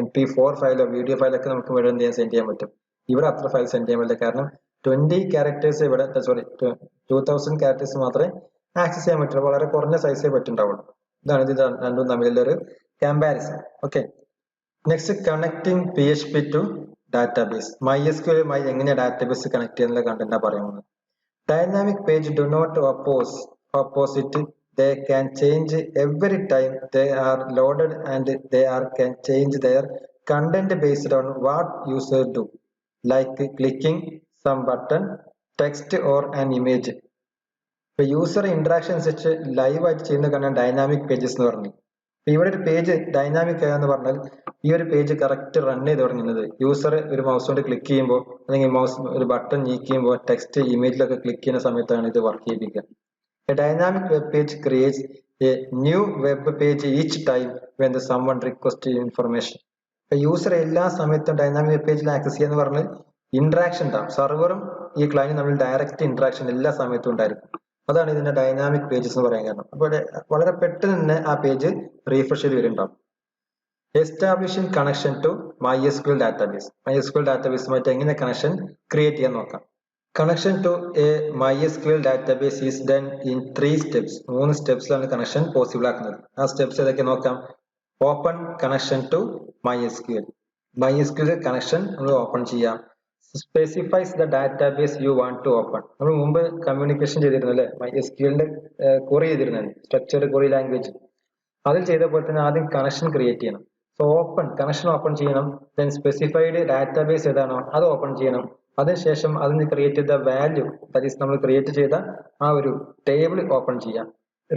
Speaker 1: MP4 ഫയലോ വീഡിയോ ഫയലോ ഒക്കെ നമുക്ക് ഇവിടെ എന്ത് ചെയ്യാൻ സെൻഡ് ചെയ്യാൻ പറ്റും. ഇവിടെ അത്ര ഫയൽ സെൻഡ് ചെയ്യാൻ പറ്റില്ല. കാരണം 20 ക്യാരക്ടേഴ്സ് ഇവിടെ 2000 ക്യാരക്ടേഴ്സ് മാത്രമേ ആക്സസ് ചെയ്യാൻ പറ്റുള്ളൂ. വളരെ കുറഞ്ഞ സൈസേ പറ്റുണ്ടാവുള്ളൂ. ഇതാണ് ഇത് രണ്ടും തമ്മിലുള്ള ഒരു comparison. Okay, next connecting PHP to database. MySQLുമായി എങ്ങനെയാണ് ഡാറ്റാബേസ് കണക്ട് ചെയ്യുന്നുള്ള കണ്ടന്റാ പറയുന്നത്. Dynamic page do not oppose it. They can change every time they are loaded and can change their content based on what user do, like clicking some button, text or an image. ഇപ്പൊ user interaction അനുസരിച്ച് live ആയിട്ട് ചെയ്യുന്ന കാരണം dynamic pages എന്ന് പറഞ്ഞു. ഇവിടെ ഒരു page dynamic ആയെന്ന് പറഞ്ഞാൽ ഈ ഒരു പേജ് കറക്റ്റ് റൺ ചെയ്ത് തുടങ്ങുന്നത് യൂസർ ഒരു മൗസ് കൊണ്ട് ക്ലിക്ക് ചെയ്യുമ്പോൾ അല്ലെങ്കിൽ മൗസ് ഒരു ബട്ടൺ നീക്കുമ്പോൾ ടെക്സ്റ്റ് ഇമേജിലൊക്കെ ക്ലിക്ക് ചെയ്യുന്ന സമയത്താണ് ഇത് work ചെയ്യിപ്പിക്കുക. A dynamic web page creates a new web page each time when someone requests information. User എല്ലാ സമയത്തും ഡൈനാമിക് വെബ് പേജിൽ ആക്സസ് ചെയ്യാന്ന് പറഞ്ഞാൽ ഇന്ററാക്ഷൻ ഉണ്ടാവും. സെർവറും ഈ ക്ലയന്റും തമ്മിൽ ഡയറക്റ്റ് ഇന്ററാക്ഷൻ എല്ലാ സമയത്തും ഉണ്ടായിരിക്കും. അതാണ് ഇതിന്റെ ഡൈനാമിക് പേജസ് എന്ന് പറയാൻ കാരണം. അപ്പോൾ വളരെ പെട്ടെന്ന് തന്നെ ആ പേജ് റീഫ്രഷ് ചെയ്ത് വരുന്നുണ്ടാവും. Establishing connection to MySQL database. MySQL ഡാറ്റാബേസുമായിട്ട് എങ്ങനെ കണക്ഷൻ ക്രിയേറ്റ് ചെയ്യാൻ നോക്കാം. Connection to a MySQL database is done in 3 steps. 3 സ്റ്റെപ്സിലാണ് കണക്ഷൻ പോസിബിൾ ആക്കുന്നത്. ആ സ്റ്റെപ്സ് ഏതൊക്കെ നോക്കാം. Open connection to MySQL. MySQL connection നമ്മൾ ഓപ്പൺ ചെയ്യാം. Specifies the database you want to open. നമ്മൾ മുമ്പ് കമ്മ്യൂണിക്കേഷൻ ചെയ്തിരുന്നു അല്ലെ, MySQLന്റെ ക്വറി ചെയ്തിരുന്നത് സ്ട്രക്ചർഡ് ക്വറി ലാംഗ്വേജ്. അതിൽ ചെയ്ത പോലെ തന്നെ ആദ്യം കണക്ഷൻ ക്രിയേറ്റ് ചെയ്യണം. സോ ഓപ്പൺ കണക്ഷൻ ഓപ്പൺ ചെയ്യണം. ദെൻ സ്പെസിഫൈഡ് ഡാറ്റാബേസ് ഏതാണോ അത് ഓപ്പൺ ചെയ്യണം. അതിനുശേഷം അതിന് ക്രിയേറ്റ് ചെയ്ത വാല്യൂ, ദാറ്റ് ഈസ് നമ്മൾ ക്രിയേറ്റ് ചെയ്ത ആ ഒരു ടേബിൾ ഓപ്പൺ ചെയ്യാം.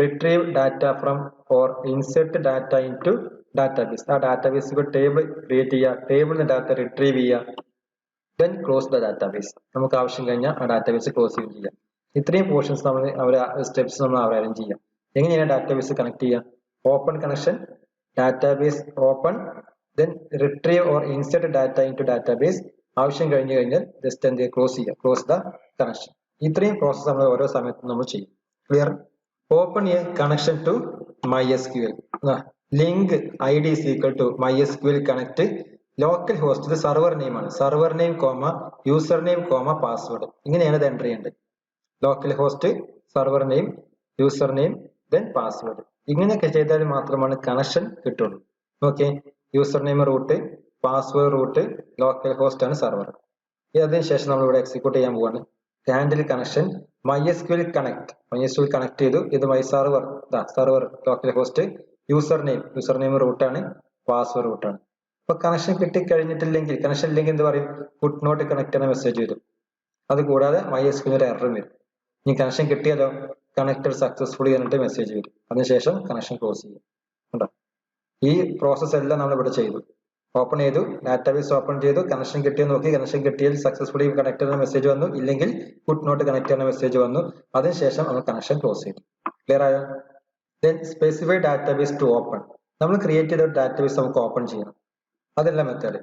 Speaker 1: Retrieve data from or insert data into database. ആ ഡാറ്റാബേസ് ടേബിൾ ക്രിയേറ്റ് ചെയ്യുക, ടേബിളിൽ നിന്ന് ഡാറ്റ റിട്രീവ് ചെയ്യുക. Then close the database. നമുക്ക് ആവശ്യം കഴിഞ്ഞാൽ ആ ഡാറ്റാബേസ് ക്ലോസ് ചെയ്യാം. ഇത്രയും പോർഷൻസ് നമ്മൾ സ്റ്റെപ്സ് നമ്മൾ അറേഞ്ച് ചെയ്യാം. എങ്ങനെയാണ് ഡാറ്റാബേസ് കണക്ട് ചെയ്യുക? Open connection, database open, then retrieve or insert data into database. ആവശ്യം കഴിഞ്ഞു കഴിഞ്ഞാൽ ജസ്റ്റ് എന്ത് ക്ലോസ് ചെയ്യുക, ക്ലോസ് ദ കണക്ഷൻ. ഇത്രയും പ്രോസസ് നമ്മൾ ഓരോ സമയത്തും നമ്മൾ ചെയ്യും. Clear? Open a connection to MySQL. ലിങ്ക് ID is equal to MySQL connect local host. ഇത് server name comma. User name comma password നെയിം കോമ പാസ്വേഡ്. ഇങ്ങനെയാണ് ഇത് എൻ്റർ ചെയ്യേണ്ടത്. Local host, server name, user name, then password. ഇങ്ങനെയൊക്കെ ചെയ്താൽ മാത്രമാണ് കണക്ഷൻ കിട്ടുള്ളൂ. Okay, user name root, password root, local host ആണ് സർവർ. അതിനുശേഷം നമ്മൾ ഇവിടെ എക്സിക്യൂട്ട് ചെയ്യാൻ പോവാണ്. Handle connection MySQL connect. MySQL connect ചെയ്തു. ഇത് my server, server local host, user name റൂട്ടാണ്, പാസ്വേഡ് റൂട്ടാണ്. അപ്പൊ കണക്ഷൻ കിട്ടിക്കഴിഞ്ഞിട്ടില്ലെങ്കിൽ, കണക്ഷൻ ഇല്ലെങ്കിൽ എന്ത് പറയും? കുഡ് നോട്ട് കണക്ട് എന്ന മെസ്സേജ് വരും. അത് കൂടാതെ MySQL ഒരു എറർ വരും. ഇനി കണക്ഷൻ കിട്ടിയാലോ കണക്റ്റഡ് സക്സസ്ഫുള്ളി എന്നിട്ട് മെസ്സേജ് വരും. അതിനുശേഷം കണക്ഷൻ ക്ലോസ് ചെയ്യും. കണ്ടോ? ഈ പ്രോസസ് എല്ലാം നമ്മൾ ഇവിടെ ചെയ്തു. ഓപ്പൺ ചെയ്തു, ഡാറ്റാബേസ് ഓപ്പൺ ചെയ്തു, കണക്ഷൻ കിട്ടിയെന്ന് നോക്കി. കണക്ഷൻ കിട്ടിയാൽ സക്സസ്ഫുള്ളി കണക്ട് എന്ന മെസ്സേജ് വന്നു, ഇല്ലെങ്കിൽ കുഡ് നോട്ട് കണക്ട് എന്ന മെസ്സേജ് വന്നു. അതിനുശേഷം നമ്മൾ കണക്ഷൻ ക്ലോസ് ചെയ്തു. ക്ലിയർ ആയോ? Then specify database to open. നമ്മൾ ക്രിയേറ്റ് ചെയ്ത ഡാറ്റാബേസ് നമുക്ക് ഓപ്പൺ ചെയ്യണം. അതല്ല method.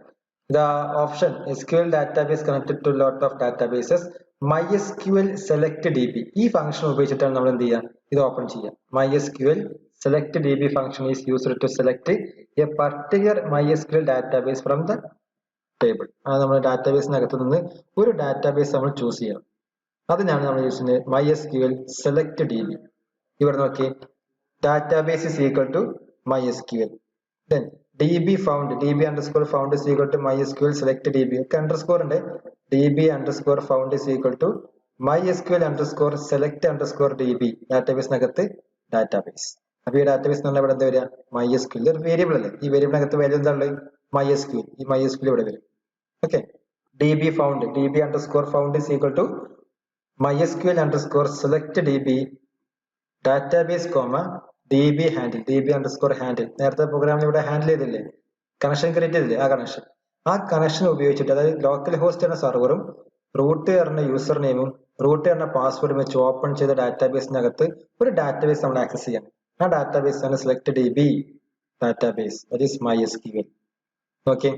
Speaker 1: The option SQL database connected to lot of databases, MySQL select DB. ഈ ഫംഗ്ഷൻ ഉപയോഗിച്ചിട്ടാണ് നമ്മൾ എന്ത് ചെയ്യുക? ഇത് ഓപ്പൺ ചെയ്യുക. MySQL select DB function is used to select a particular MySQL database from the table. അത് നമ്മുടെ ഡാറ്റാബേസിനകത്ത് നിന്ന് ഒരു ഡാറ്റാബേസ് നമ്മൾ ചൂസ് ചെയ്യണം. അതിനാണ് നമ്മൾ യൂസ് ചെയ്യുന്നത് MySQL select DB. ഇവിടെ നോക്കി, database is equal to MySQL. Then DB found, DB underscore found is equal to MySQL select DB. ഒക്കെ അണ്ടർസ്കോർ ഉണ്ട്. DB underscore found is equal to MySQL underscore select underscore DB. ഡാറ്റാബേസിനകത്ത് database. അപ്പൊ ഈ database എന്ന് പറഞ്ഞാൽ ഇവിടെ എന്താ വരിക? MySQL. ഒരു വേരിയബിൾ അല്ലേ? ഈ വേരിയബിളിനകത്ത് വാല്യൂ എന്താ ഉള്ളത്? MySQL. ഈ MySQL ഇവിടെ വരും. Okay, DB found, DB underscore found is equal to MySQL underscore select DB database comma DB handle, DB underscore handle. നേരത്തെ പ്രോഗ്രാമിൽ ഇവിടെ ഹാൻഡിൽ ചെയ്തില്ലേ, കണക്ഷൻ ക്രിയേറ്റ് ചെയ്തില്ലേ? ആ കണക്ഷൻ ഉപയോഗിച്ചിട്ട്, അതായത് ലോക്കൽ ഹോസ്റ്റ് എന്ന സർവറും റൂട്ട് എന്ന യൂസർ നെയിമും റൂട്ട് എന്ന പാസ്വേഡും വെച്ച് ഓപ്പൺ ചെയ്ത ഡാറ്റാബേസിനകത്ത് ഒരു ഡാറ്റാബേസ് നമ്മൾ ആക്സസ് ചെയ്യാം. ആ ഡാറ്റാബേസ് ആണ് select DB database, that is MySQL. Okay,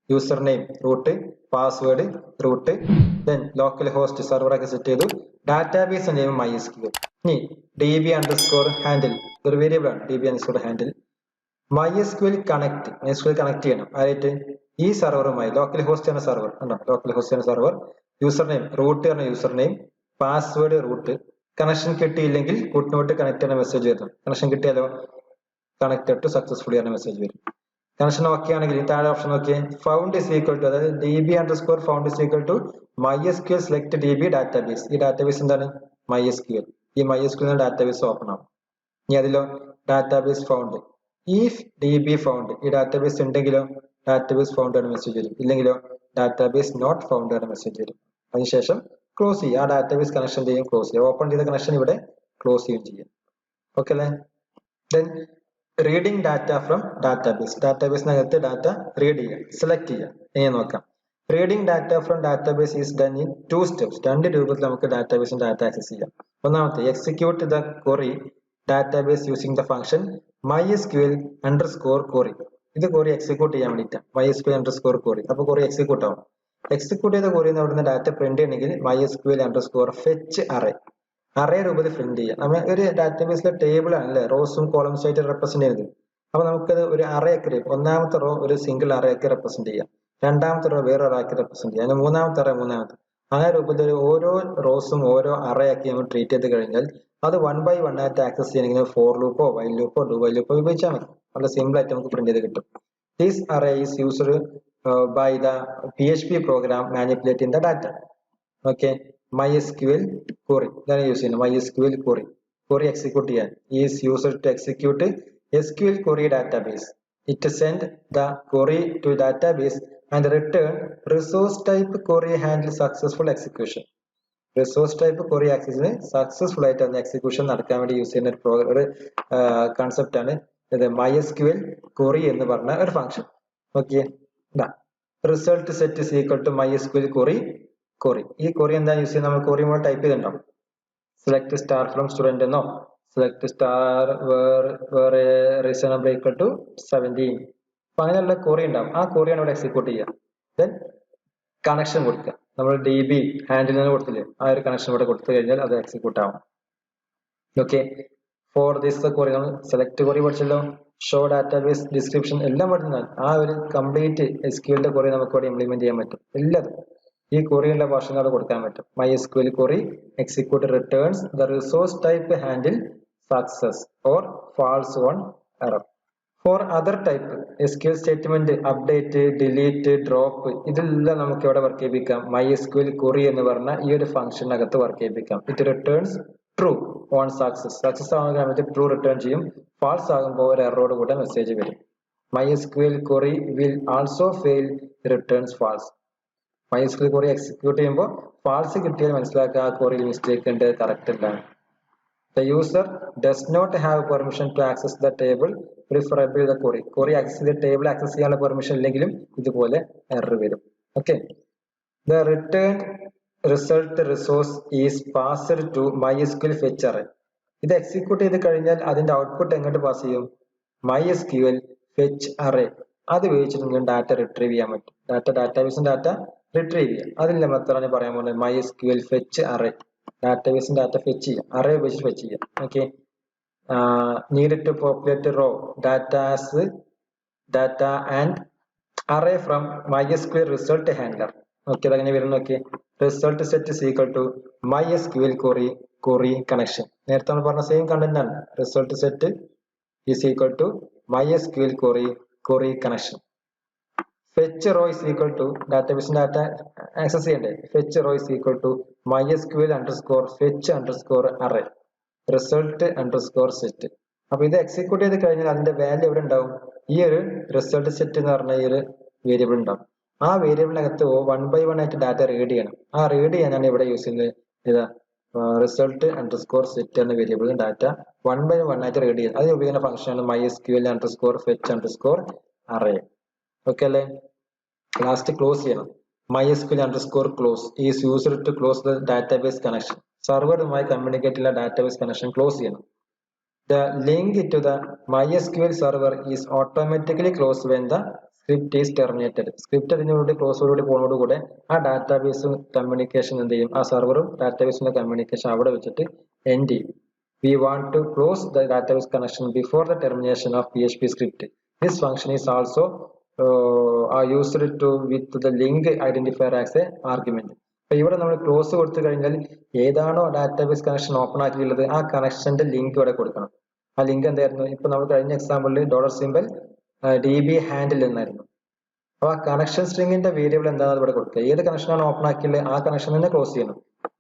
Speaker 1: username root, password root, then localhost server ഒക്കെ സെറ്റ് ചെയ്തു. Database name MySQL. ഇനി db underscore handle ഒരു വേരിയബിൾ ആണ് db underscore handle. MySQL connect ചെയ്യണം ആയിട്ട് ഈ സെർവറുമായി ലോക്കൽ ഹോസ്റ്റ് എന്ന സെർവർ ഉണ്ടോ ലോക്കൽ ഹോസ്റ്റ് എന്ന സെർവർ യൂസർ നെയിം റൂട്ട് എന്ന user name password root connection കിട്ടിയില്ലെങ്കിൽ കുഡ് നോട്ട് കണക്ട് എന്ന മെസ്സേജ് വരും കണക്ഷൻ കിട്ടിയാലോ കണക്റ്റഡ് ടു സക്സസ്ഫുള്ളി എന്ന മെസ്സേജ് വരും കണക്ഷൻ ഓക്കെ ആണെങ്കിൽ താഴെ ഓപ്ഷൻ നോക്കിയേ ഫൗണ്ട് ഇസ് ഈക്വൽ ടു അതായത് db underscore found is equal to MySQL select db database ഈ ഡാറ്റാബേസ് എന്താണ് MySQL ഈ MySQL ഡാറ്റാബേസ് ഓപ്പൺ ആവും ഇനി അതിലോ database found if db found ഈ ഡാറ്റാബേസ് ഉണ്ടെങ്കിലോ ഡാറ്റാബേസ് ഫൗണ്ട് ആണ് മെസ്സേജ് വരും ഇല്ലെങ്കിലോ ഡാറ്റാബേസ് നോട്ട് ഫൗണ്ട് ആണ് മെസ്സേജ് വരും അതിനുശേഷം ക്ലോസ് ചെയ്യുക ആ ഡാറ്റാബേസ് കണക്ഷൻ ചെയ്യും ക്ലോസ് ചെയ്യുക ഓപ്പൺ ചെയ്ത കണക്ഷൻ ഇവിടെ ക്ലോസ് ചെയ്യുകയും ചെയ്യും ഓക്കെ അല്ലേ ദെൻ റീഡിംഗ് ഡാറ്റ ഫ്രം ഡാറ്റാബേസിനകത്ത് ഡാറ്റ റീഡ് ചെയ്യുക സെലക്ട് ചെയ്യുക എങ്ങനെ നോക്കാം reading data from database is done in 2 steps രണ്ട് രൂപത്തിൽ നമുക്ക് ഡാറ്റാബേസിന്റെ ഡാറ്റ ആക്സസ് ചെയ്യാം ഒന്നാമത്തെ execute the query database using the function MySQL underscore query ഇത് query എക്സിക്യൂട്ട് ചെയ്യാൻ വേണ്ടിയിട്ടാണ് MySQL underscore query അപ്പൊ query എക്സിക്യൂട്ട് ആവും എക്സിക്യൂട്ട് ചെയ്ത query അവിടുന്ന് ഡാറ്റ പ്രിന്റ് ചെയ്യണമെങ്കിൽ MySQL underscore fetch array രൂപത്തിൽ പ്രിന്റ് ചെയ്യാം നമ്മൾ ഒരു ഡാറ്റാബേസിലെ ടേബിൾ ആണ് അല്ലെ റോസും കോളംസും ആയിട്ട് റെപ്രസെന്റ് ചെയ്യുന്നത് അപ്പൊ നമുക്കത് ഒരു array ഒക്കെ ഒന്നാമത്തെ റോ ഒരു സിംഗിൾ array ഒക്കെ റെപ്രസെന്റ് ചെയ്യാം രണ്ടാമത്തെ റോ വേറെ array ഒക്കെ റെപ്രസെന്റ് ചെയ്യാം മൂന്നാമത്തെ array മൂന്നാമത്തെ ആ രൂപത്തിൽ ഓരോ റോസും ഓരോ array ആക്കി നമ്മൾ ട്രീറ്റ് ചെയ്ത് കഴിഞ്ഞാൽ അത് 1 by 1 ആയിട്ട് ആക്സസ് ചെയ്യണമെങ്കിൽ ഫോർ ലൂപ്പോ വൈൽ ലൂപ്പോ ഡു വൈൽ ലൂപ്പോ ഉപയോഗിച്ചാൽ മതി വളരെ സിമ്പിൾ ആയിട്ട് നമുക്ക് പ്രിന്റ് ചെയ്ത് കിട്ടും this array is used by the PHP program manipulating the data okay MySQL query ഇതാണ് യൂസ് ചെയ്യുന്നത് MySQL query എക്സിക്യൂട്ട് ചെയ്യാൻ is used to execute SQL query database it send the query to database and return resource type query handle successful execution resource type query ആക്സസിന് successful ആയിട്ട് അതിന് execution നടക്കാൻ വേണ്ടി use ചെയ്യുന്ന ഒരു concept ആണ് ഇത് MySQL query എന്ന് പറഞ്ഞ ഒരു function okay result set is equal to MySQL query ഈ query എന്താ യൂസ് ചെയ്യുന്നത് നമ്മൾ query മോഡ് ടൈപ്പ് ചെയ്തിട്ടുണ്ടാവും സെലക്ട് സ്റ്റാർ ഫ്രം സ്റ്റുഡന്റ് എന്നോ select star where reasonable equal to 17 അപ്പൊ അങ്ങനെയുള്ള query ഉണ്ടാവും ആ query ആണ് ഇവിടെ എക്സിക്യൂട്ട് ചെയ്യുക ദെൻ കണക്ഷൻ കൊടുക്കുക നമ്മൾ db ഹാൻഡിലിന് കൊടുത്തില്ലേ ആ ഒരു കണക്ഷൻ ഇവിടെ കൊടുത്തു കഴിഞ്ഞാൽ അത് എക്സിക്യൂട്ട് ആവും ഓക്കെ ഫോർ ദിസ് query നമ്മൾ സെലക്ട് query പഠിച്ചല്ലോ ഷോ ഡാറ്റാബേസ് ഡിസ്ക്രിപ്ഷൻ എല്ലാം പഠിച്ചാൽ ആ ഒരു കംപ്ലീറ്റ് SQL ന്റെ query നമുക്ക് ഇവിടെ ഇംപ്ലിമെന്റ് ചെയ്യാൻ പറ്റും എല്ലാതും ഈ queryയുടെ ഭാഷയിൽ അത് കൊടുക്കാൻ പറ്റും MySQL query execute returns the resource type handle success or false on error for other type SQL statement update delete drop ഇതെല്ലാം നമുക്ക് ഇവിടെ വർക്ക് ചെയ്യിപ്പിക്കാം MySQL query എന്ന് പറഞ്ഞ ഈ ഒരു ഫംഗ്ഷനകത്ത് വർക്ക് ചെയ്യിപ്പിക്കാം it returns true on success ആകുമ്പോൾ ട്രൂ റിട്ടേൺ ചെയ്യും ഫാൾസ് ആകുമ്പോൾ ഒരു എററോട് കൂടെ മെസ്സേജ് വരും MySQL query will also fail returns false MySQL query execute ചെയ്യുമ്പോൾ ഫാൾസ് കിട്ടിയാൽ മനസ്സിലാക്കുക ആ queryയിൽ മിസ്റ്റേക്ക് ഉണ്ട് കറക്റ്റ് അല്ല The user does not have permission to access the table, preferably the query. Query access the table access ചെയ്യാനുള്ള permission ഇല്ലെങ്കിലും ഇതുപോലെ error വരും. Okay. The returned result resource is passed to MySQL fetch array. ഇത് execute ചെയ്ത് കഴിഞ്ഞാൽ അതിന്റെ output എങ്ങോട്ട് pass ചെയ്യും MySQL fetch array. അത് ഉപയോഗിച്ചിട്ട് നിങ്ങൾക്ക് ഡാറ്റ റിട്രീവ് ചെയ്യാൻ പറ്റും ഡാറ്റാബേസിന്റെ ഡാറ്റ റിട്രീവ് ചെയ്യാം അതിന്റെ മെത്തേഡാണ് പറയാൻ പോകുന്നത് MySQL fetch array. ഡാറ്റാബേസിന്റെ ഡാറ്റ ഫെച്ച് ചെയ്യാം അറേ ഉപയോഗിച്ച് ഫെച്ച് ചെയ്യാം okay need to populate row data and array from MySQL result handler okay അതങ്ങനെ വരുന്നു okay result set is equal to MySQL query connection നേരത്തെ നമ്മൾ പറഞ്ഞ സെയിം കണ്ടന്റ് ആണ് result set is equal to MySQL query connection fetch row is equal to database data access ചെയ്യണ്ടേ fetch row is equal to MySQL underscore fetch underscore array result underscore set അപ്പൊ ഇത് execute ചെയ്ത് കഴിഞ്ഞാൽ അതിന്റെ value എവിടെ ഉണ്ടാവും ഈ ഒരു റിസൾട്ട് സെറ്റ് എന്ന് പറഞ്ഞ ഈ ഒരു വേരിയബിൾ ഉണ്ടാവും ആ വേരിയബിളിനകത്ത് 1 by 1 ആയിട്ട് ഡാറ്റ റീഡ് ചെയ്യണം ആ റീഡ് ചെയ്യാനാണ് ഇവിടെ യൂസ് ചെയ്യുന്നത് ഇതാ റിസൾട്ട് അണ്ടർസ്കോർ സെറ്റ് എന്ന വേരിയബിളിൽ ഡാറ്റ 1 by 1 ആയിട്ട് റീഡ് ചെയ്യുന്നത് അതിന് ഉപയോഗിക്കുന്ന ഫംഗ്ഷൻ ആണ് MySQL underscore fetch underscore array okay അല്ലേ ലാസ്റ്റ് ക്ലോസ് ചെയ്യണം MySQL underscore close is used to close the database connection സർവറുമായി കമ്മ്യൂണിക്കേറ്റ് ഉള്ള ഡാറ്റാബേസ് കണക്ഷൻ ക്ലോസ് ചെയ്യണം the link to the MySQL server is automatically closed when the script is terminated. Script അതിനോട് ക്ലോസോടുകൂടി പോകുന്നതോടുകൂടെ ആ database communication എന്ത് ചെയ്യും, ആ സെർവറും ഡാറ്റാബേസിന്റെ communication അവിടെ വെച്ചിട്ട് എൻഡ് ചെയ്യും. We want to close the database connection before the termination of PHP script. This function is also are used to with the link identifier as a argument. അപ്പോൾ ഇവിടെ നമ്മൾ close കൊടുത്തു കഴിഞ്ഞാൽ ഏതാണോ ഡാറ്റാബേസ് കണക്ഷൻ ഓപ്പൺ ആക്കിയിട്ടുള്ളത് ആ കണക്ഷന്റെ link ഇവിടെ കൊടുക്കണം. ആ ലിങ്ക് എന്തായിരുന്നു, ഇപ്പൊ നമ്മൾ കഴിഞ്ഞ എക്സാമ്പിളിൽ $symbol DB ഹാൻഡിൽ എന്നായിരുന്നു. അപ്പൊ ആ കണക്ഷൻ സ്ട്രിങ്ങിന്റെ വേരിയബിൾ എന്താണെന്ന് ഇവിടെ കൊടുക്കുക. ഏത് കണക്ഷനാണ് ഓപ്പൺ ആക്കിയുള്ളത് ആ കണക്ഷൻ തന്നെ ക്ലോസ് ചെയ്യണം.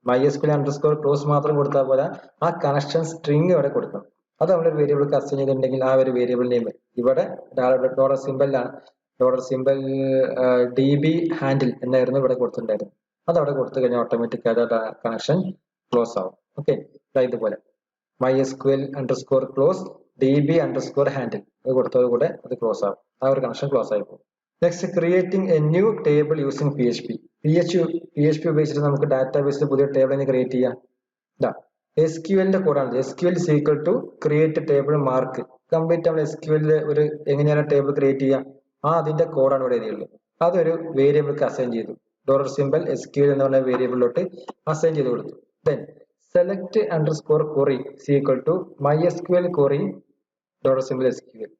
Speaker 1: MySQL_close മാത്രം കൊടുത്താൽ പോലെ ആ കണക്ഷൻ സ്ട്രിങ് ഇവിടെ കൊടുക്കണം. അത് നമ്മളൊരു വേരിയബിൾക്ക് അസൈൻ ചെയ്തിട്ടുണ്ടെങ്കിൽ ആ ഒരു വേരിയബിൾ നെയിം ഇവിടെ $symbol DB ഹാൻഡിൽ എന്നായിരുന്നു ഇവിടെ കൊടുത്തിട്ടുണ്ടായിരുന്നു. അത് അവിടെ കൊടുത്തു കഴിഞ്ഞാൽ ഓട്ടോമാറ്റിക് ആയിട്ട് കണക്ഷൻ ക്ലോസ് ആവും. ഓക്കെ, ഇതുപോലെ MySQL_close DB_handle അത് കൊടുത്തതോടുകൂടെ അത് ക്ലോസ് ആവും. ആ ഒരു കണക്ഷൻ ക്ലോസ് ആയി പോകും. Next, creating A new table using PHP. PHP ഉപയോഗിച്ചിട്ട് നമുക്ക് ഡാറ്റാബേസിൽ പുതിയ ടേബിൾ തന്നെ ക്രിയേറ്റ് ചെയ്യാം. SQLന്റെ കോഡാണ്. SQL is equal to create table mark. Complete നമ്മൾ SQL ഒരു എങ്ങനെയാണ് ടേബിൾ ക്രിയേറ്റ് ചെയ്യുക അതിന്റെ കോഡാണ് ഇവിടെ എഴുതിയുള്ളത്. അതൊരു വേരിയബിൾക്ക് അസൈൻ ചെയ്തു. $symbol SQL എന്ന് പറഞ്ഞ വേരിയബിളിലോട്ട് അസൈൻ ചെയ്ത് കൊടുത്തു. Then select_query is equal to MySQL query $symbol SQL.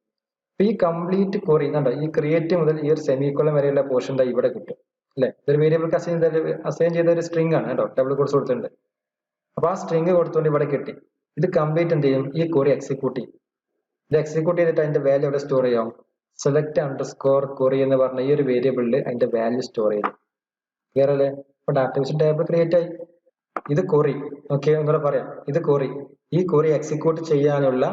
Speaker 1: ഈ കംപ്ലീറ്റ് ക്വറി ഈ ക്രിയേറ്റ് മുതൽ ഈ ഒരു സെമിക്കോളൻ വരെയുള്ള പോർഷൻ ഇവിടെ കിട്ടും അല്ലെ. ഇതൊരു വേരിയബിൾക്ക് അസൈൻ ചെയ്ത ഒരു സ്ട്രിംഗ് ആണ് കേട്ടോ, ടേബിൾ കോഡ്സ് കൊടുത്തിട്ടുണ്ട്. അപ്പൊ ആ സ്ട്രിംഗ് കൊടുത്തുകൊണ്ട് ഇവിടെ കിട്ടി. ഇത് കംപ്ലീറ്റ് എന്ത് ചെയ്യും, ഈ ക്വറി എക്സിക്യൂട്ട് ചെയ്യും. ഇത് എക്സിക്യൂട്ട് ചെയ്തിട്ട് അതിന്റെ വാല്യൂ ഇവിടെ സ്റ്റോർ ചെയ്യാം. select_query എന്ന് പറഞ്ഞ ഈ ഒരു വേരിയബിളിൽ അതിന്റെ വാല്യൂ സ്റ്റോർ ചെയ്തു. ക്ലിയർ അല്ലേ? അപ്പൊ ഡാറ്റാബേസ് ടേബിൾ ക്രിയേറ്റ് ആയി. ഇത് ക്വറി. ഓക്കെ, ഒന്നുകൂടെ പറയാം. ഇത് ക്വറി. ഈ ക്വറി എക്സിക്യൂട്ട് ചെയ്യാനുള്ള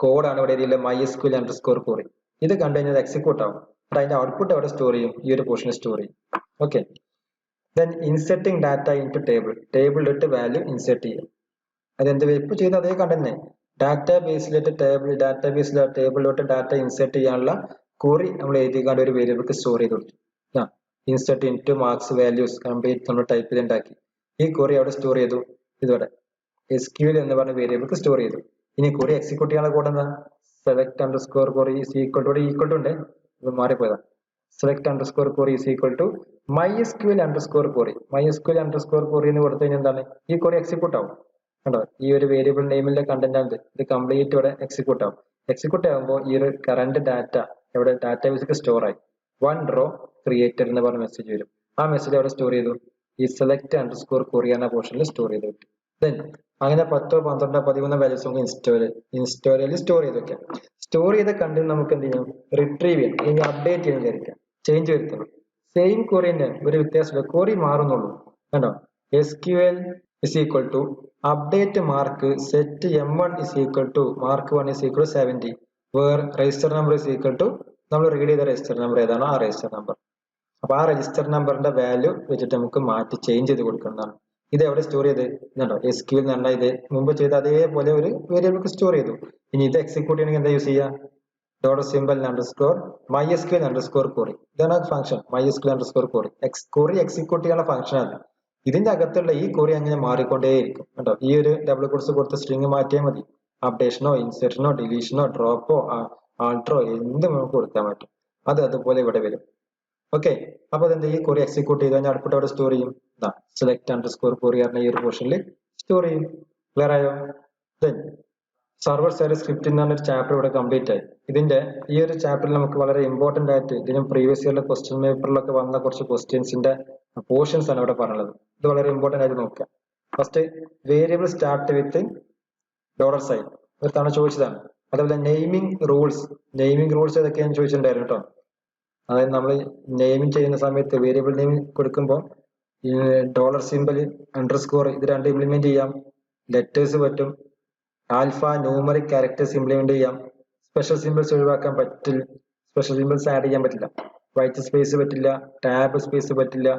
Speaker 1: കോഡാണ് ഇവിടെ എഴുതിയുള്ള MySQL_query. ഇത് കണ്ടു കഴിഞ്ഞാൽ എക്സിക്യൂട്ട് ആവും. അതിന്റെ ഔട്ട്പുട്ട് അവിടെ സ്റ്റോർ ചെയ്യും, ഈ ഒരു പോർഷൻ സ്റ്റോർ ചെയ്യും. Okay, then inserting data into ടേബിളിലിട്ട് വാല്യൂ ഇൻസെർട്ട് ചെയ്യും. അതെന്ത് ഇപ്പൊ ചെയ്ത അതേ കണ്ടന്നെ ഡാറ്റാബേസിലോട്ട് ടേബിളിലോട്ട് ഡാറ്റ ഇൻസെർട്ട് ചെയ്യാനുള്ള ക്വറി നമ്മൾ എഴുതിക്കാണ്ട് ഒരു വേരിയബിൾക്ക് സ്റ്റോർ ചെയ്ത് കൊടുത്തു. Insert into marks values complete നമ്മൾ ടൈപ്പ് ചെയ്തുണ്ടാക്കി. ഈ ക്വറി അവിടെ സ്റ്റോർ ചെയ്തു. ഇതോടെ SQL എന്ന് പറഞ്ഞ വേരിയബിൾക്ക് സ്റ്റോർ ചെയ്തു. ഇനി ക്വറി എക്സിക്യൂട്ട് ചെയ്യാനുള്ള കോഡ് എന്താ, select_query is equal to equal to ഉണ്ട്, ഇത് മാറിപ്പോയതാ. select_query is equal to MySQL_query. MySQL_query എന്ന് കൊടുത്തു കഴിഞ്ഞാൽ എന്താണ്, ഈ ക്വറി എക്സിക്യൂട്ട് ആവും. കണ്ടോ, ഈ ഒരു വേരിയബിൾ നെയിമിലെ കണ്ടന്റ് ആണ് ഇത് കംപ്ലീറ്റ് ഇവിടെ എക്സിക്യൂട്ട് ആവും. എക്സിക്യൂട്ട് ആകുമ്പോൾ ഈ ഒരു കറന്റ് ഡാറ്റ ഇവിടെ ഡാറ്റാബേസിൽ സ്റ്റോർ ആയി. 1 row created എന്ന് പറഞ്ഞ മെസ്സേജ് വരും. ആ മെസ്സേജ് അവിടെ സ്റ്റോർ ചെയ്തു. ഈ select_query എന്ന പോർഷനിൽ സ്റ്റോർ ചെയ്തു. ദെൻ അങ്ങനെ 10, 12, 13 വാല്യൂസ് നമുക്ക് ഇൻസ്റ്റോറിൽ സ്റ്റോർ ചെയ്ത് വെക്കാം. സ്റ്റോർ ചെയ്ത കണ്ടന്റ് നമുക്ക് എന്ത് ചെയ്യണം, റിട്രീവ് ചെയ്യണം, അല്ലെങ്കിൽ അപ്ഡേറ്റ് ചെയ്യാൻ വിചാരിക്കാം, ചേഞ്ച് വരുത്തണം. സെയിം ക്വറി തന്നെ, ഒരു വ്യത്യാസമില്ല, ക്വറി മാറുന്നുള്ളൂ. കണ്ടോ, SQL is equal to update mark set M1 is equal to mark 1 is equal to 70 where register number is equal to നമ്മൾ റീഡ് ചെയ്ത രജിസ്റ്റർ നമ്പർ ഏതാണോ ആ രജിസ്റ്റർ നമ്പർ. അപ്പൊ ആ രജിസ്റ്റർ നമ്പറിന്റെ വാല്യൂ വെച്ചിട്ട് നമുക്ക് മാറ്റി ചേഞ്ച് ചെയ്ത് കൊടുക്കുന്നതാണ്. ഇത് എവിടെ സ്റ്റോർ ചെയ്ത് ഇതുണ്ടോ, SQL എന്ന് പറഞ്ഞാൽ ഇത് മുമ്പ് ചെയ്ത അതേപോലെ ഒരു വേരിയബിൾക്ക് സ്റ്റോർ ചെയ്തു. ഇനി ഇത് എക്സിക്യൂട്ട് ചെയ്യണമെങ്കിൽ എന്താ യൂസ് ചെയ്യുക, $_MySQL_query. ഇതാണ് ഫംഗ്ഷൻ MySQL_query. ക്വറി എക്സിക്യൂട്ട് ചെയ്യാനുള്ള ഫംഗ്ഷൻ ആണ്. ഇതിന്റെ അകത്തുള്ള ഈ ക്വറി അങ്ങനെ മാറിക്കൊണ്ടേയിരിക്കും കേട്ടോ. ഈ ഒരു ഡബിൾ കോട്സ് കൊടുത്ത സ്ട്രിംഗ് മാറ്റിയാൽ മതി. അപ്ഡേഷനോ ഇൻസെർഷനോ ഡിലീഷനോ ഡ്രോപ്പോ ആൾട്ടറോ എന്ത് നമുക്ക് കൊടുക്കാൻ പറ്റും. അത് അതുപോലെ ഇവിടെ വരും. ഓക്കെ, അപ്പൊ അതെന്താ, ഈ ക്വറി എക്സിക്യൂട്ട് ചെയ്ത് കഴിഞ്ഞാൽ ഔട്ട്പുട്ട് അവിടെ സ്റ്റോർ ചെയ്യും. select_query പറഞ്ഞ ഈ ഒരു പോർഷനിൽ സ്റ്റോർ ചെയ്യും. ക്ലിയർ ആയോ? ദെൻ സർവർ സൈഡ് സ്ക്രിപ്റ്റ് എന്ന് പറഞ്ഞൊരു ചാപ്റ്റർ ഇവിടെ കംപ്ലീറ്റ് ആയി. ഇതിന്റെ ഈ ഒരു ചാപ്റ്ററിൽ നമുക്ക് വളരെ ഇമ്പോർട്ടന്റ് ആയിട്ട് ഇതിനും പ്രീവിയസ് ഇയറിലെ ക്വസ്റ്റ്യൻ പേപ്പറിലൊക്കെ വന്ന കുറച്ച് ക്വസ്റ്റ്യൻസിന്റെ പോർഷൻസ് ആണ് ഇവിടെ പറഞ്ഞത്. ഇത് വളരെ ഇമ്പോർട്ടന്റ് ആയിട്ട് നോക്കുക. First, variable start with $sign ഒരു തവണ ചോദിച്ചതാണ്. അതേപോലെ നെയിമിംഗ് റൂൾസ് ഏതൊക്കെയാണെന്ന് ചോദിച്ചിട്ടുണ്ടായിരുന്നു കേട്ടോ. അതായത് നമ്മൾ നെയിമിംഗ് ചെയ്യുന്ന സമയത്ത് വേരിയബിൾ നെയിം കൊടുക്കുമ്പോൾ $symbol _ ഇത് രണ്ട് ഇംപ്ലിമെന്റ് ചെയ്യാം. ലെറ്റേഴ്സ് പറ്റും, ആൽഫ ന്യൂമറിക് ക്യാരക്ടേഴ്സ് ഇംപ്ലിമെന്റ് ചെയ്യാം. സ്പെഷ്യൽ സിംബിൾസ് ഒഴിവാക്കാൻ പറ്റില്ല, സ്പെഷ്യൽ സിംബിൾസ് ആഡ് ചെയ്യാൻ പറ്റില്ല. വൈറ്റ് സ്പേസ് പറ്റില്ല, ടാബ് സ്പേസ് പറ്റില്ല,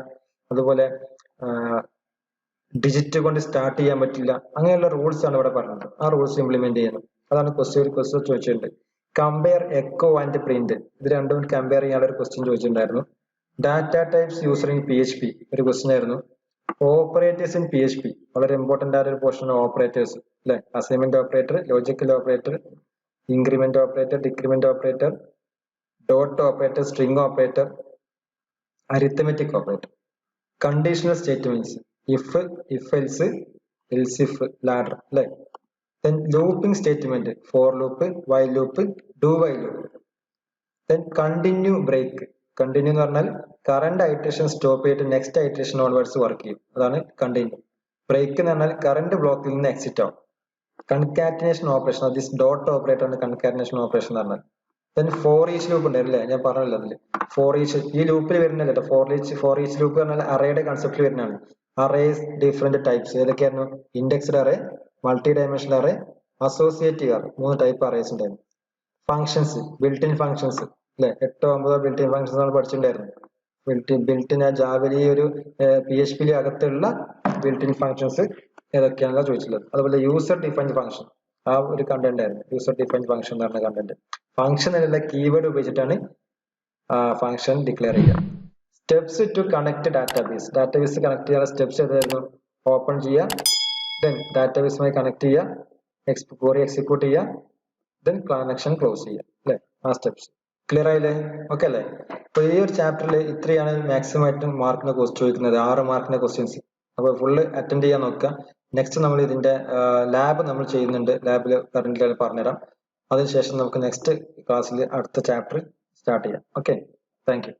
Speaker 1: അതുപോലെ ഡിജിറ്റ് കൊണ്ട് സ്റ്റാർട്ട് ചെയ്യാൻ പറ്റില്ല. അങ്ങനെയുള്ള റൂൾസ് ആണ് ഇവിടെ പറഞ്ഞത്. ആ റൂൾസ് ഇംപ്ലിമെന്റ് ചെയ്യണം. അതാണ് ക്വസ്റ്റ്യൻ ചോദിച്ചിട്ടുണ്ട്. കമ്പയർ എക്കോ ആൻഡ് പ്രിന്റ്, ഇത് രണ്ടും കമ്പയർ ചെയ്യാനുള്ള ഒരു ക്വസ്റ്റ്യൻ ചോദിച്ചിട്ടുണ്ടായിരുന്നു. Data types user in PHP ഒരു ക്വസ്റ്റ്യൻ ആയിരുന്നു. ഓപ്പറേറ്റേഴ്സ് ഇൻ PHP വളരെ ഇമ്പോർട്ടന്റ് ആയ ഒരു പോർഷൻ ഓപ്പറേറ്റേഴ്സ് അല്ലെ. Assignment operator, logical operator, increment operator, decrement operator, dot operator, string operator, arithmetic operator. Conditional statements if, if else, else if, ladder അല്ലെ. Then looping statement for loop, while loop, do while loop. Then continue break. Continue എന്ന് പറഞ്ഞാൽ current iteration stop ചെയ്തിട്ട് next iteration onwards work ചെയ്യും, അതാണ് continue. Break എന്ന് പറഞ്ഞാൽ current ബ്ലോക്കിൽ നിന്ന് എക്സിറ്റ് ആവും. Concatenation operation, this dot operator ആണ് കൺകാറ്റിനേഷൻ ഓപ്പറേഷൻ എന്ന് പറഞ്ഞാൽ. ദെൻ ഫോർ ഈച്ച് ലൂപ്പ് ഉണ്ടായിരുന്നില്ലേ, ഞാൻ പറഞ്ഞല്ലോ അതില് ഫോർ ഈച്ച്, ഈ ലൂപ്പിൽ വരുന്നില്ല കേട്ടോ. ഫോർ ഈച്ച് ലൂപ്പ് പറഞ്ഞാൽ അറേയുടെ കൺസെപ്റ്റിൽ വരുന്നതാണ്. അറേസ് ഡിഫറെന്റ് ടൈപ്സ് ഏതൊക്കെയായിരുന്നു? Indexed array, multi dimensional array, associative array, 3 type arrays ഉണ്ടായിരുന്നു. ഫംഗ്ഷൻസ്, ബിൽറ്റ് ഇൻ ഫംഗ്ഷൻസ് അല്ലെ, 8-9 ബിൽറ്റ് ഇൻ ഫംഗ്ഷൻസ് നമ്മൾ പഠിച്ചിട്ടുണ്ടായിരുന്നു. ബിൽറ്റ് ഇൻ ജാവലി ഒരു PHP അകത്തുള്ള ബിൽറ്റ് ഇൻ ഫംഗ്ഷൻസ് ഏതൊക്കെയാണല്ലോ ചോദിച്ചിട്ടുള്ളത്. അതുപോലെ യൂസർ ഡിഫൈൻഡ് ഫംഗ്ഷൻ, ആ ഒരു കണ്ടന്റ് ആയിരുന്നു യൂസർ ഡിഫൈൻഡ് ഫംഗ്ഷൻ എന്ന് പറഞ്ഞ കണ്ടന്റ്. ഫംഗ്ഷൻ എന്നുള്ള കീവേഡ് ഉപയോഗിച്ചിട്ടാണ് ഫംഗ്ഷൻ ഡിക്ലെയർ ചെയ്യുക. Steps to connect database, database connect ചെയ്യാനുള്ള സ്റ്റെപ്സ് ഏതായിരുന്നു? ഓപ്പൺ ചെയ്യുക, ദെൻ ഡാറ്റാബേസുമായി കണക്ട് ചെയ്യുക, ക്വറി എക്സിക്യൂട്ട് ചെയ്യുക, ദെൻ കണക്ഷൻ ക്ലോസ് ചെയ്യുക അല്ലെ. ആ സ്റ്റെപ്സ് ക്ലിയർ ആയില്ലേ? ഓക്കെ അല്ലേ? അപ്പൊ ഈ ഒരു ചാപ്റ്ററിൽ ഇത്രയാണ് മാക്സിമം ആയിട്ടും മാർക്കിന്റെ ക്വസ്റ്റ്യൻ ചോദിക്കുന്നത്, 6 മാർക്കിന്റെ ക്വസ്റ്റ്യൻസ്. അപ്പൊ ഫുള്ള് അറ്റൻഡ് ചെയ്യാൻ നോക്കുക. നെക്സ്റ്റ് നമ്മൾ ഇതിന്റെ ലാബ് നമ്മൾ ചെയ്യുന്നുണ്ട്, ലാബിൽ കറന്റ് പറഞ്ഞുതരാം. അതിനുശേഷം നമുക്ക് നെക്സ്റ്റ് ക്ലാസ്സിൽ അടുത്ത ചാപ്റ്റർ സ്റ്റാർട്ട് ചെയ്യാം. Okay, thank you.